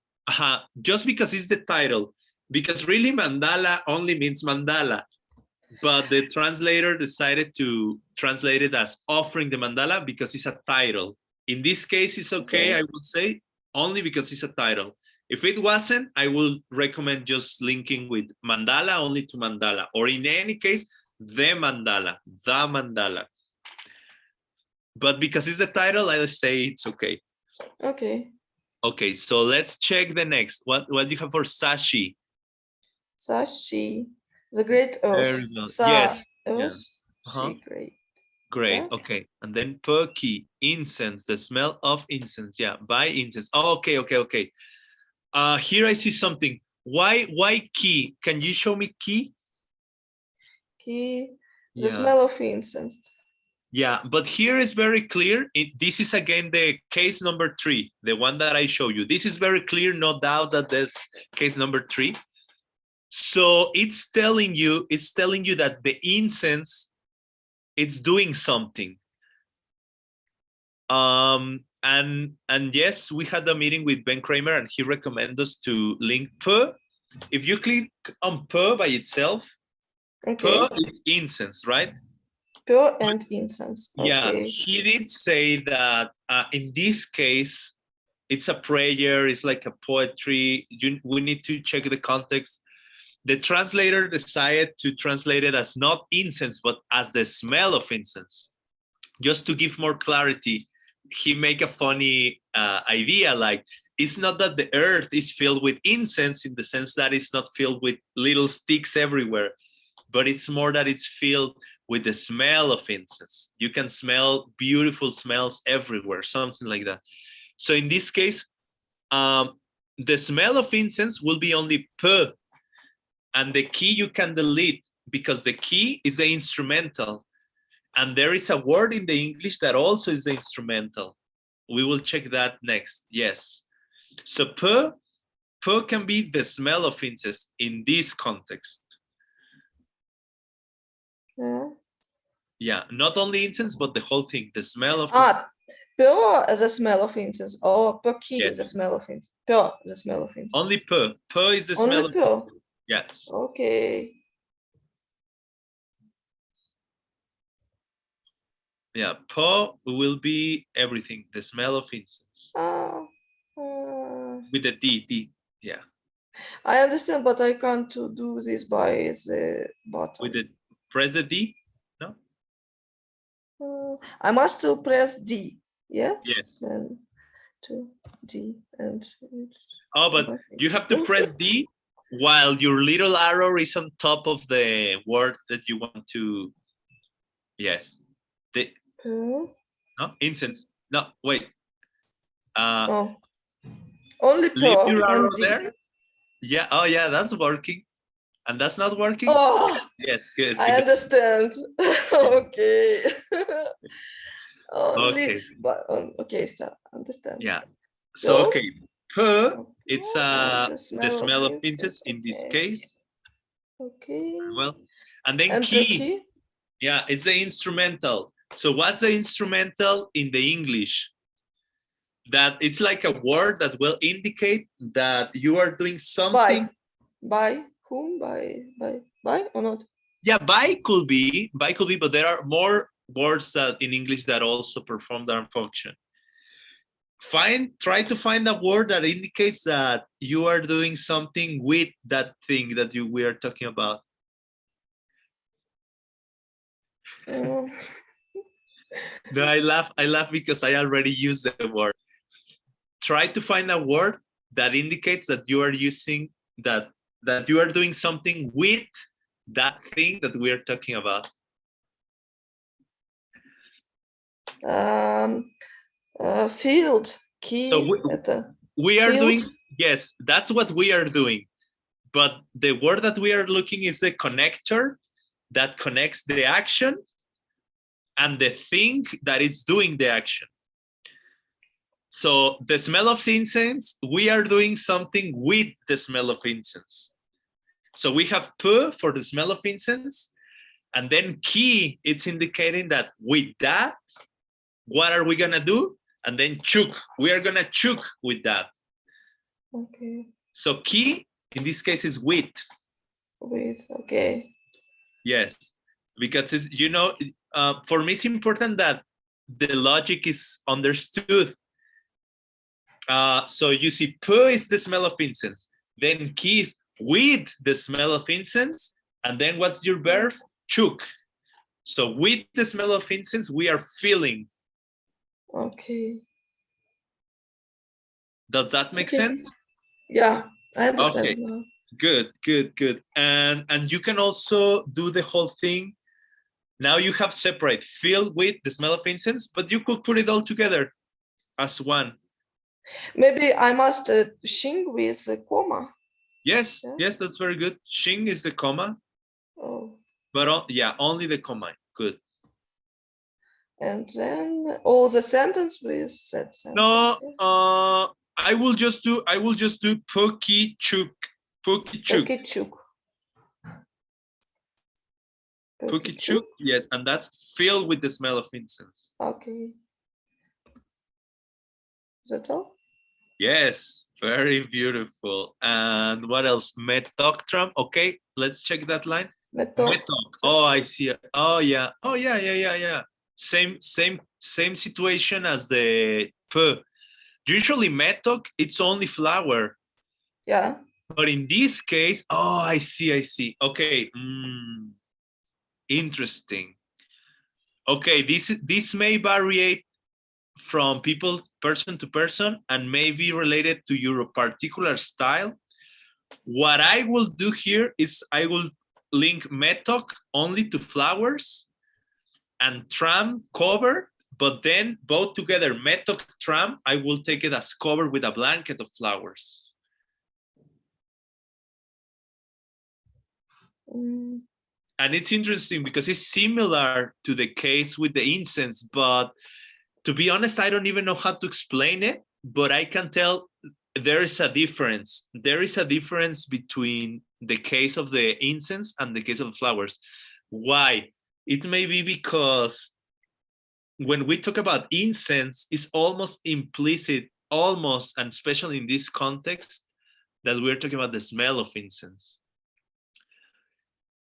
Just because it's the title, because really mandala only means mandala, but the translator decided to translate it as offering the mandala because it's a title. In this case, it's okay, I would say, only because it's a title. If it wasn't, I will recommend just linking with mandala only to mandala, or in any case, the mandala. But because it's the title, I'll say it's okay. Okay. Okay, so let's check the next. What do you have for sashi? Sashi. The great earth. Very good. Sa Yeah. earth. She great. Great. Yeah. Okay. And then perky, incense, the smell of incense. Yeah, by incense. Oh, okay. Here I see something. Why key? Can you show me key? Key. The Yeah. smell of incense. Yeah, but here is very clear. This is again the case number 3, the one that I show you. This is very clear, no doubt that that's case number 3. So it's telling you that the incense, it's doing something. And yes, we had a meeting with Ben Kramer, and he recommended us to link P. If you click on P by itself, Okay. P is incense, right? Pure and incense. Yeah, Okay. he did say that in this case, it's a prayer, it's like a poetry. We need to check the context. The translator decided to translate it as not incense, but as the smell of incense. Just to give more clarity, he make a funny idea, like it's not that the earth is filled with incense in the sense that it's not filled with little sticks everywhere, but it's more that it's filled with the smell of incense. You can smell beautiful smells everywhere, something like that. So in this case, the smell of incense will be only P, and the key you can delete because the key is the instrumental. And there is a word in the English that also is the instrumental. We will check that next, yes. So P can be the smell of incense in this context. Yeah. Yeah, not only incense, but the whole thing, the smell of Pure is the smell of incense, or perky Yes. is the smell of incense. Pure is the smell of incense. only P. P is the smell Only of pure. yes. Okay. Yeah, P will be everything, the smell of incense. With the D, yeah. I understand, but I can't do this by the bottom. With the press the D, no? I must to press D, yeah? Yes. Then to D and Oh, but you have to press D while your little arrow is on top of the word that you want to. Yes. The no incense. No, wait. Oh, only Leave pure your arrow and D. there. Yeah. Oh, yeah. That's working, and that's not working. Oh, yes. Good. I understand. Okay. Only, Okay. but okay, so understand. Yeah. So Pure? okay. P. It's And the smell of incense in this okay. case. Okay. Well, and then And key. Yeah, it's the instrumental. So what's the instrumental in the English? That it's like a word that will indicate that you are doing something. By whom? By or not? Yeah, by could be, but there are more words that in English that also perform that function. Try to find a word that indicates that you are doing something with that thing that we are talking about. No, I laugh because I already used the word. Try to find a word that indicates that you are using that you are doing something with that thing that we are talking about. Field key. So we are doing, yes, that's what we are doing. But the word that we are looking is the connector that connects the action and the thing that is doing the action. So the smell of incense, we are doing something with the smell of incense. So we have P for the smell of incense, and then key, it's indicating that with that, what are we gonna do? And then chuk, we are gonna chuk with that. Okay. So key, in this case, is with. With, okay. Yes, because it's, for me, it's important that the logic is understood. So you see, pu is the smell of incense. Then kiss with the smell of incense. And then what's your verb? Chuk. So with the smell of incense, we are feeling. Okay. Does that make Okay. sense? Yeah, I understand Okay. now. Good. And you can also do the whole thing. Now you have separate feel with the smell of incense, but you could put it all together as one. Maybe I must sing with a comma. Yes, Yeah. yes, that's very good. Shing is the comma, Oh, but yeah, only the comma. Good. and then all the sentence with that sentence. No, yeah. I will just do Pookie Chuk. Pookie Chuk. Okay, chuk. Pookie Chuk, yes, and that's filled with the smell of incense. Okay. Is that all? Yes, very beautiful. And what else? Metoctram. Okay, let's check that line. Metok. Oh, I see. Oh yeah. Yeah. Same situation as the p. Usually metok, it's only flower. Yeah. But in this case, oh, I see. Okay. Interesting. Okay, this may vary from person to person, and may be related to your particular style. What I will do here is I will link metok only to flowers and tram cover, but then both together, metok tram, I will take it as covered with a blanket of flowers. And it's interesting because it's similar to the case with the incense, but to be honest, I don't even know how to explain it, but I can tell there is a difference. There is a difference between the case of the incense and the case of the flowers. Why? It may be because when we talk about incense, it's almost implicit, almost, and especially in this context, that we're talking about the smell of incense.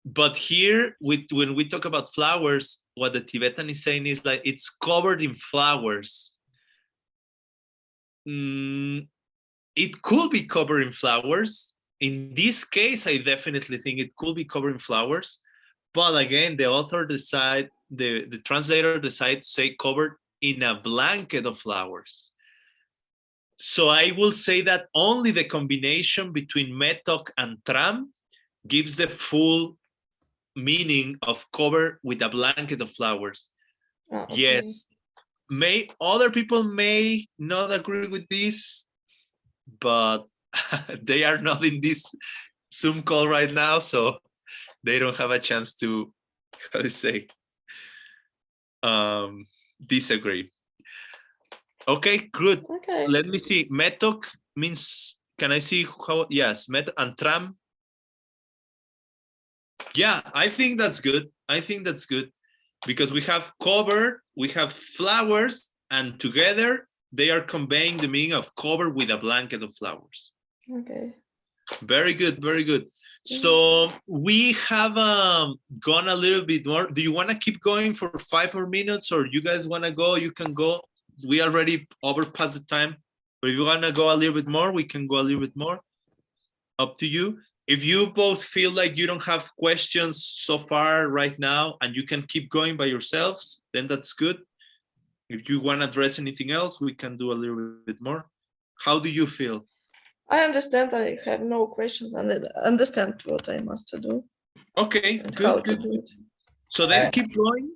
But here, when we talk about flowers, what the Tibetan is saying is like it's covered in flowers. It could be covered in flowers. In this case, I definitely think it could be covered in flowers. But again, the author decide, the translator decide to say covered in a blanket of flowers. So I will say that only the combination between metok and tram gives the full meaning of cover with a blanket of flowers. Okay. Yes, other people may not agree with this, but they are not in this Zoom call right now, so they don't have a chance to, how to say, disagree. Okay, good. Okay. Let me see. Metok means, can I see how? Yes, metok and tram. Yeah, I think that's good. Because we have cover, we have flowers, and together they are conveying the meaning of cover with a blanket of flowers. Okay. Very good. So we have gone a little bit more. Do you want to keep going for 5 more minutes, or you guys want to go? You can go. We already over past the time. But if you want to go a little bit more, we can go a little bit more. Up to you. If you both feel like you don't have questions so far right now and you can keep going by yourselves, then that's good. If you want to address anything else, we can do a little bit more. How do you feel? I understand. I have no questions and I understand what I must do. Okay, good. So then keep going.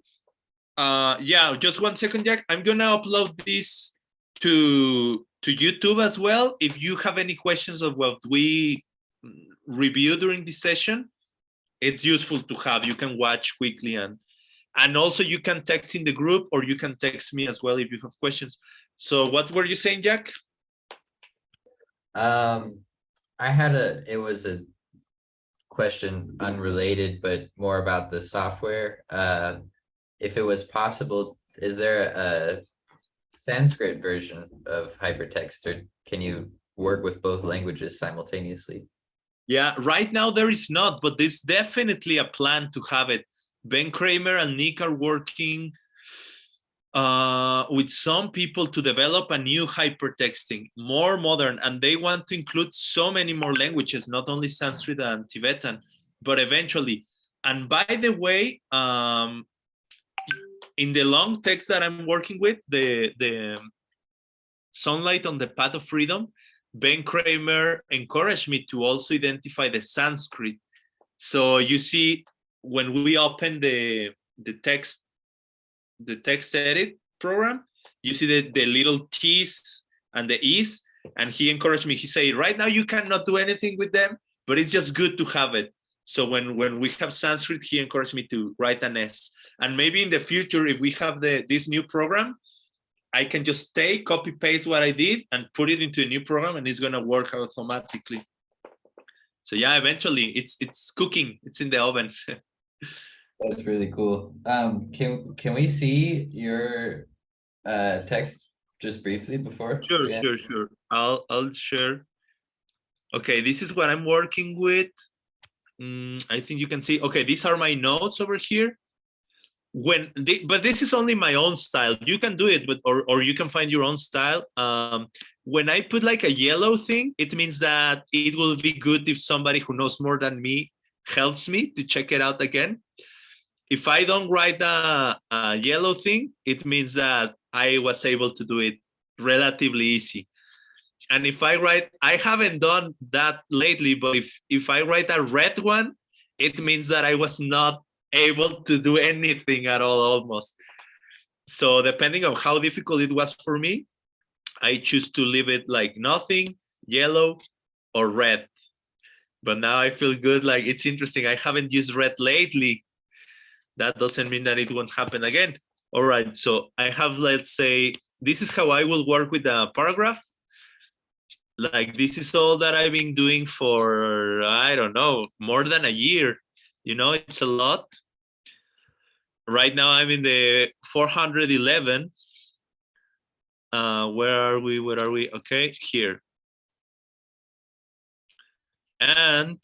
Yeah, just 1 second, Jack. I'm gonna upload this to YouTube as well. If you have any questions of what we review during this session, it's useful to have. You can watch quickly, and also you can text in the group, or you can text me as well if you have questions. So what were you saying, Jack? It was a question unrelated, but more about the software. If it was possible, is there a Sanskrit version of Hypertext, or can you work with both languages simultaneously? Yeah, right now there is not, but there's definitely a plan to have it. Ben Kramer and Nick are working. with some people to develop a new hypertexting, more modern, and they want to include so many more languages, not only Sanskrit and Tibetan, but eventually. And by the way, in the long text that I'm working with, the Sunlight on the Path of Freedom, Ben Kramer encouraged me to also identify the Sanskrit. So you see, when we open the text edit program, you see the little T's and the E's, and he encouraged me. He said, right now you cannot do anything with them, but it's just good to have it. So when we have Sanskrit, he encouraged me to write an S. And maybe in the future, if we have this new program, I can just copy paste what I did and put it into a new program, and it's gonna work automatically. So yeah, eventually it's cooking, it's in the oven. That's really cool. Can we see your text just briefly before? Sure. I'll share. Okay, this is what I'm working with. I think you can see. Okay, these are my notes over here. But this is only my own style. You can do it, but or you can find your own style. When I put like a yellow thing, it means that it will be good if somebody who knows more than me helps me to check it out again. If I don't write a yellow thing, it means that I was able to do it relatively easy. And if I write, I haven't done that lately, but if I write a red one, it means that I was not able to do anything at all, almost. So depending on how difficult it was for me, I choose to leave it like nothing, yellow, or red. But now I feel good, like it's interesting. I haven't used red lately. That doesn't mean that it won't happen again. All right, so I have, let's say, this is how I will work with a paragraph. Like this is all that I've been doing for, I don't know, more than a year. You know, it's a lot. Right now I'm in the 411. Where are we? Okay, here. And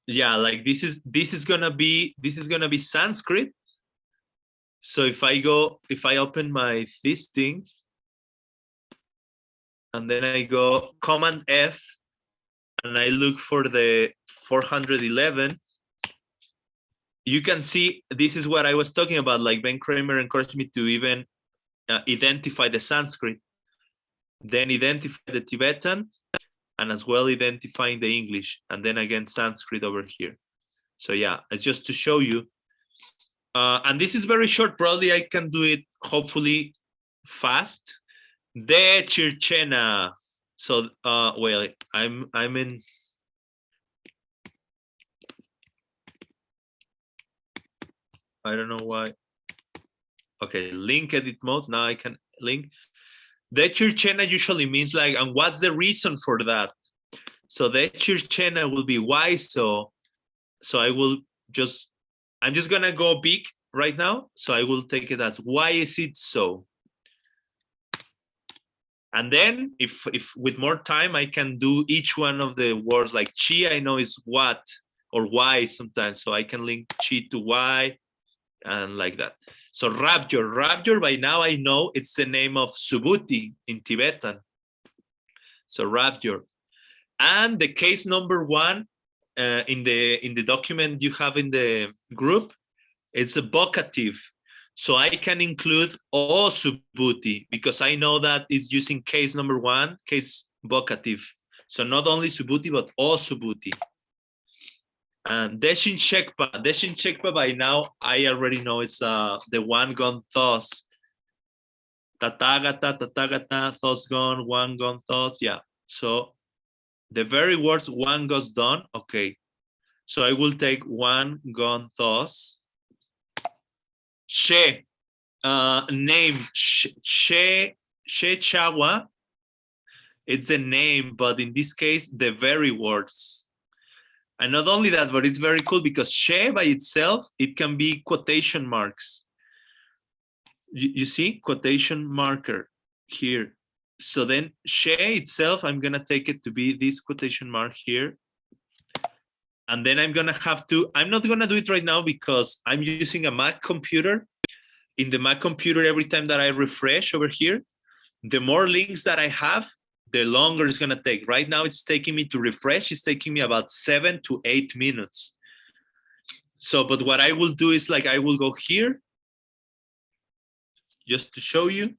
yeah, like this is gonna be Sanskrit. So if I open this thing, and then I go Command F, and I look for the 411, you can see this is what I was talking about. Like Ben Kramer encouraged me to even identify the Sanskrit, then identify the Tibetan, and as well identifying the English, and then again Sanskrit over here. So yeah, it's just to show you. And this is very short. Probably I can do it hopefully fast. De Chirchena. So well, I'm in. I don't know why. Okay, link edit mode. Now I can link. De Chirchena usually means like, and what's the reason for that? So De Chirchena will be why so. So I'm just gonna go big right now. So I will take it as why is it so? And then if with more time, I can do each one of the words, like chi, I know is what or why sometimes. So I can link chi to why and like that. So Rapture by now I know it's the name of Subhuti in Tibetan. So Rapture. And the case number 1 in the document you have in the group, it's a vocative. So I can include O Subhuti because I know that it's using case number 1, case vocative. So not only Subhuti, but O Subhuti. And Deshin Shekpa by now, I already know it's the one gone thus. Tatagata, thus gone, one gone thus. Yeah. So the very words one goes done. Okay. So I will take one gone thus. She, name, She Chawa. It's the name, but in this case, the very words. And not only that, but it's very cool because she by itself, it can be quotation marks. You see, quotation marker here. So then she itself, I'm gonna take it to be this quotation mark here. And then I'm gonna have to, I'm not gonna do it right now because I'm using a Mac computer. in the Mac computer, every time that I refresh over here, the more links that I have, the longer it's gonna take. Right now, it's taking me to refresh. It's taking me about 7 to 8 minutes. So, but what I will do is like, I will go here just to show you,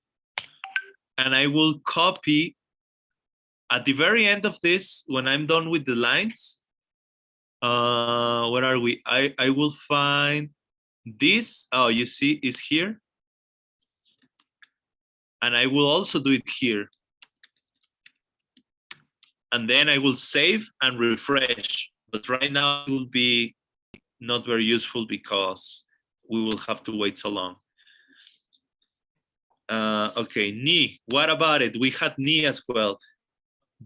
and I will copy at the very end of this, when I'm done with the lines, where are we? I will find this. Oh, you see, is here. And I will also do it here. And then I will save and refresh. But right now it will be not very useful because we will have to wait so long. Okay, ni, what about it? We had ni as well.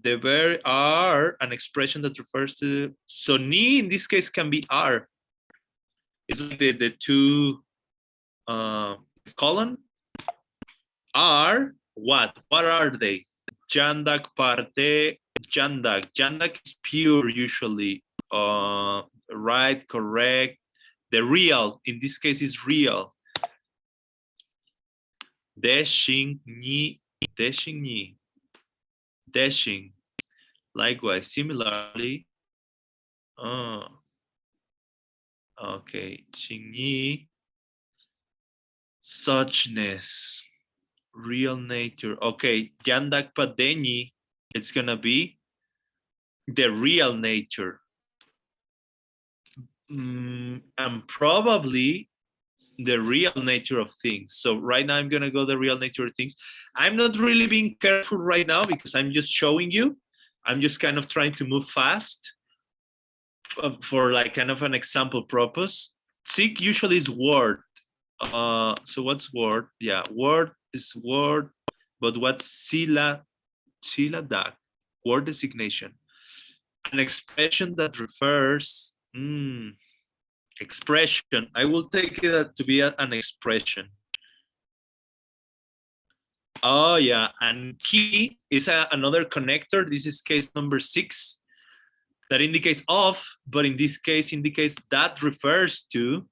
The verb are an expression that refers to, so ni in this case can be are. It's like the two colon. Are what? What are they? Jandak parte, jandak. Jandak is pure usually. Right, correct. The real, in this case, is real. Dashing, ni, dashing, ni. Dashing. Likewise, similarly. Okay, Xingyi. Suchness. Real nature. Okay, Yandak Padeni, it's gonna be the real nature. And probably the real nature of things. So right now I'm gonna go the real nature of things. I'm not really being careful right now because I'm just showing you. I'm just kind of trying to move fast for like kind of an example purpose. Seek usually is word. So what's word? Yeah, word is word, but what's sila dak? Word designation. An expression that refers, expression. I will take it to be an expression. Oh yeah, and key is another connector. This is case number 6 that indicates of, but in this case indicates that refers to.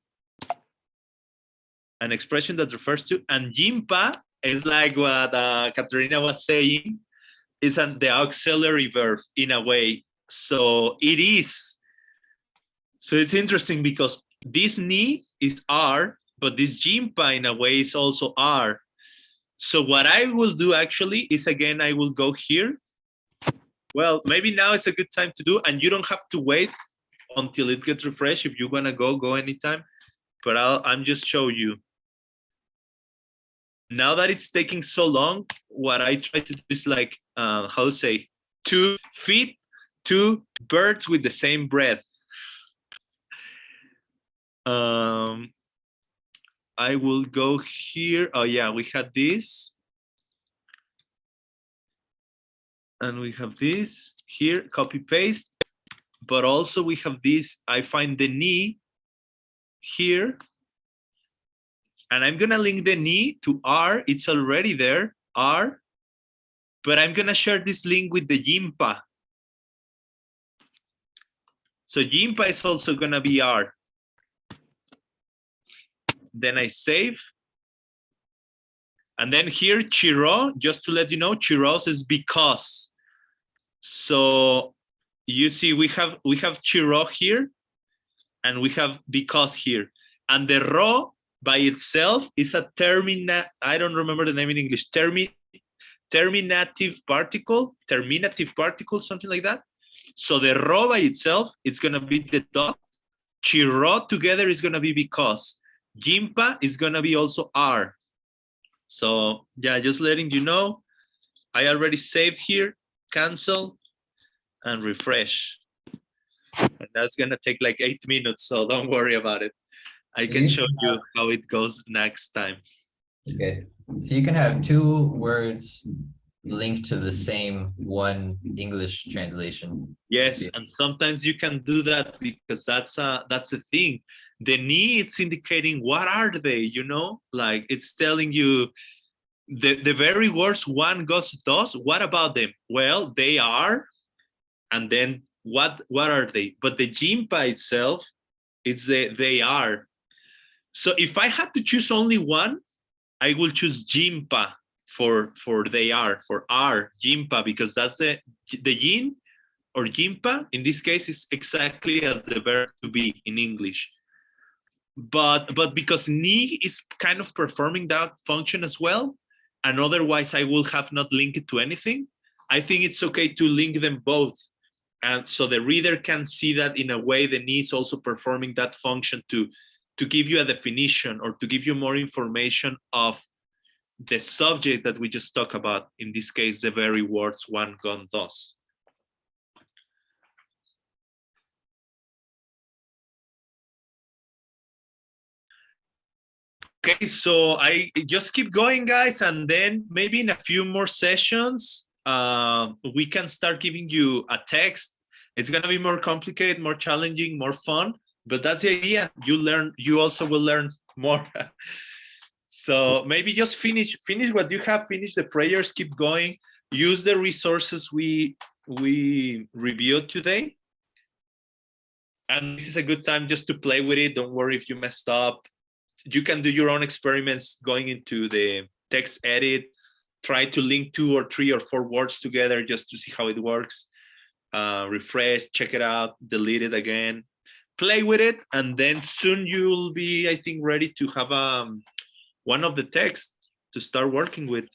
An expression that refers to, and jimpa is like what Katerina was saying, is the auxiliary verb in a way. So it is. So it's interesting because this ni is are, but this jimpa in a way is also are. So what I will do actually is, again, I will go here. Well, maybe now is a good time to do, and you don't have to wait until it gets refreshed. If you want to go anytime, but I'm just show you. Now that it's taking so long, what I try to do is like, how to say, to feed 2 birds with the same bread. I will go here. Oh yeah, we had this. And we have this here, copy paste. But also we have this, I find the ni here. And I'm gonna link the ni to R. It's already there, R. But I'm gonna share this link with the jimpa. So jimpa is also gonna be R. Then I save. And then here, chiro, just to let you know, chiros is because. So you see, we have chiro here, and we have because here. And the ro by itself is a I don't remember the name in English, terminative particle, something like that. So the ro by itself, it's gonna be the dot. Chiro together is gonna be because. Jimpa is gonna be also R. So yeah, just letting you know, I already saved here, cancel, and refresh. And that's gonna take like 8 minutes, so don't worry about it. I can show you how it goes next time. Okay, so you can have 2 words linked to the same one English translation. Yes, and sometimes you can do that because that's the thing. The ni, it's indicating what are they, you know, like it's telling you the very words one goes dos. What about them? Well, they are, and then what are they? But the jimpa itself, it's they are. So if I had to choose only one, I will choose Jimpa for they are, for are, Jimpa, because that's the yin or Jimpa in this case is exactly as the verb to be in English. But because ni is kind of performing that function as well, and otherwise I will have not linked it to anything, I think it's okay to link them both. And so the reader can see that in a way the ni is also performing that function to give you a definition or to give you more information of the subject that we just talked about, in this case, the very words one gun does. Okay, so I just keep going, guys, and then maybe in a few more sessions, we can start giving you a text. It's gonna be more complicated, more challenging, more fun, but that's the idea. You also will learn more. So maybe just finish what you have, finish the prayers, keep going, use the resources we reviewed today. And this is a good time just to play with it. Don't worry if you messed up. You can do your own experiments going into the text edit, try to link 2 or 3 or 4 words together just to see how it works. Refresh, check it out, delete it again, play with it, and then soon you'll be, I think, ready to have one of the texts to start working with.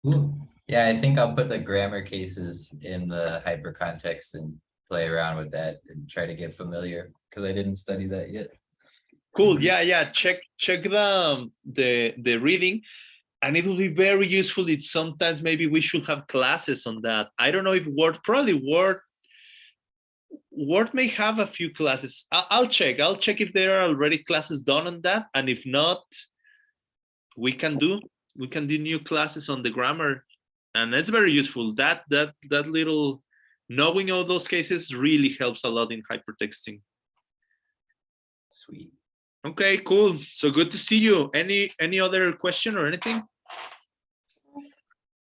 Ooh. Yeah, I think I'll put the grammar cases in the hypercontext and play around with that and try to get familiar, because I didn't study that yet. Cool. Yeah. Check the reading, and it will be very useful. It's sometimes maybe we should have classes on that. I don't know if probably Word may have a few classes. I'll check if there are already classes done on that, and if not, we can do new classes on the grammar, and it's very useful. That little knowing all those cases really helps a lot in hypertexting. Sweet. Okay, cool. So good to see you. Any other question or anything?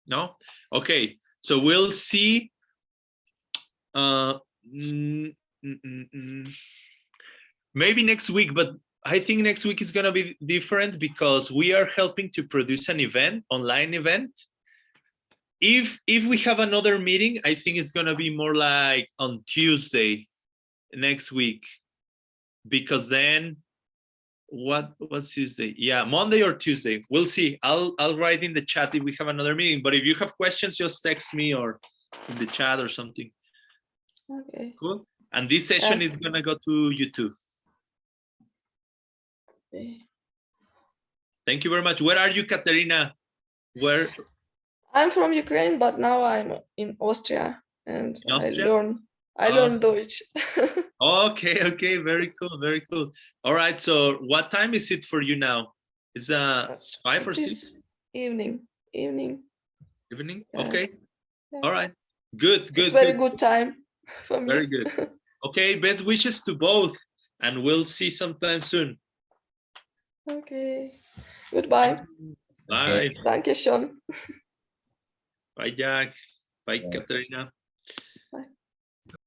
No? Okay, so we'll see. Maybe next week, but I think next week is gonna be different because we are helping to produce an event, online event. If we have another meeting, I think it's gonna be more like on Tuesday next week, because then what's Tuesday? Yeah, Monday or Tuesday. We'll see. I'll write in the chat if we have another meeting. But if you have questions, just text me or in the chat or something. Okay. Cool. And this session is gonna go to YouTube. Okay. Thank you very much. Where are you, Katerina? Where? I'm from Ukraine, but now I'm in Austria, and In Austria? I learn Deutsch. Okay, very cool. All right, so what time is it for you now? It's 5 or 6? Evening. Evening? Yeah. Okay. Yeah. All right. Good. It's very good time for me. Very good. Okay, best wishes to both, and we'll see sometime soon. Okay. Goodbye. Bye. Danke schön. Bye, Jack. Bye, Katerina.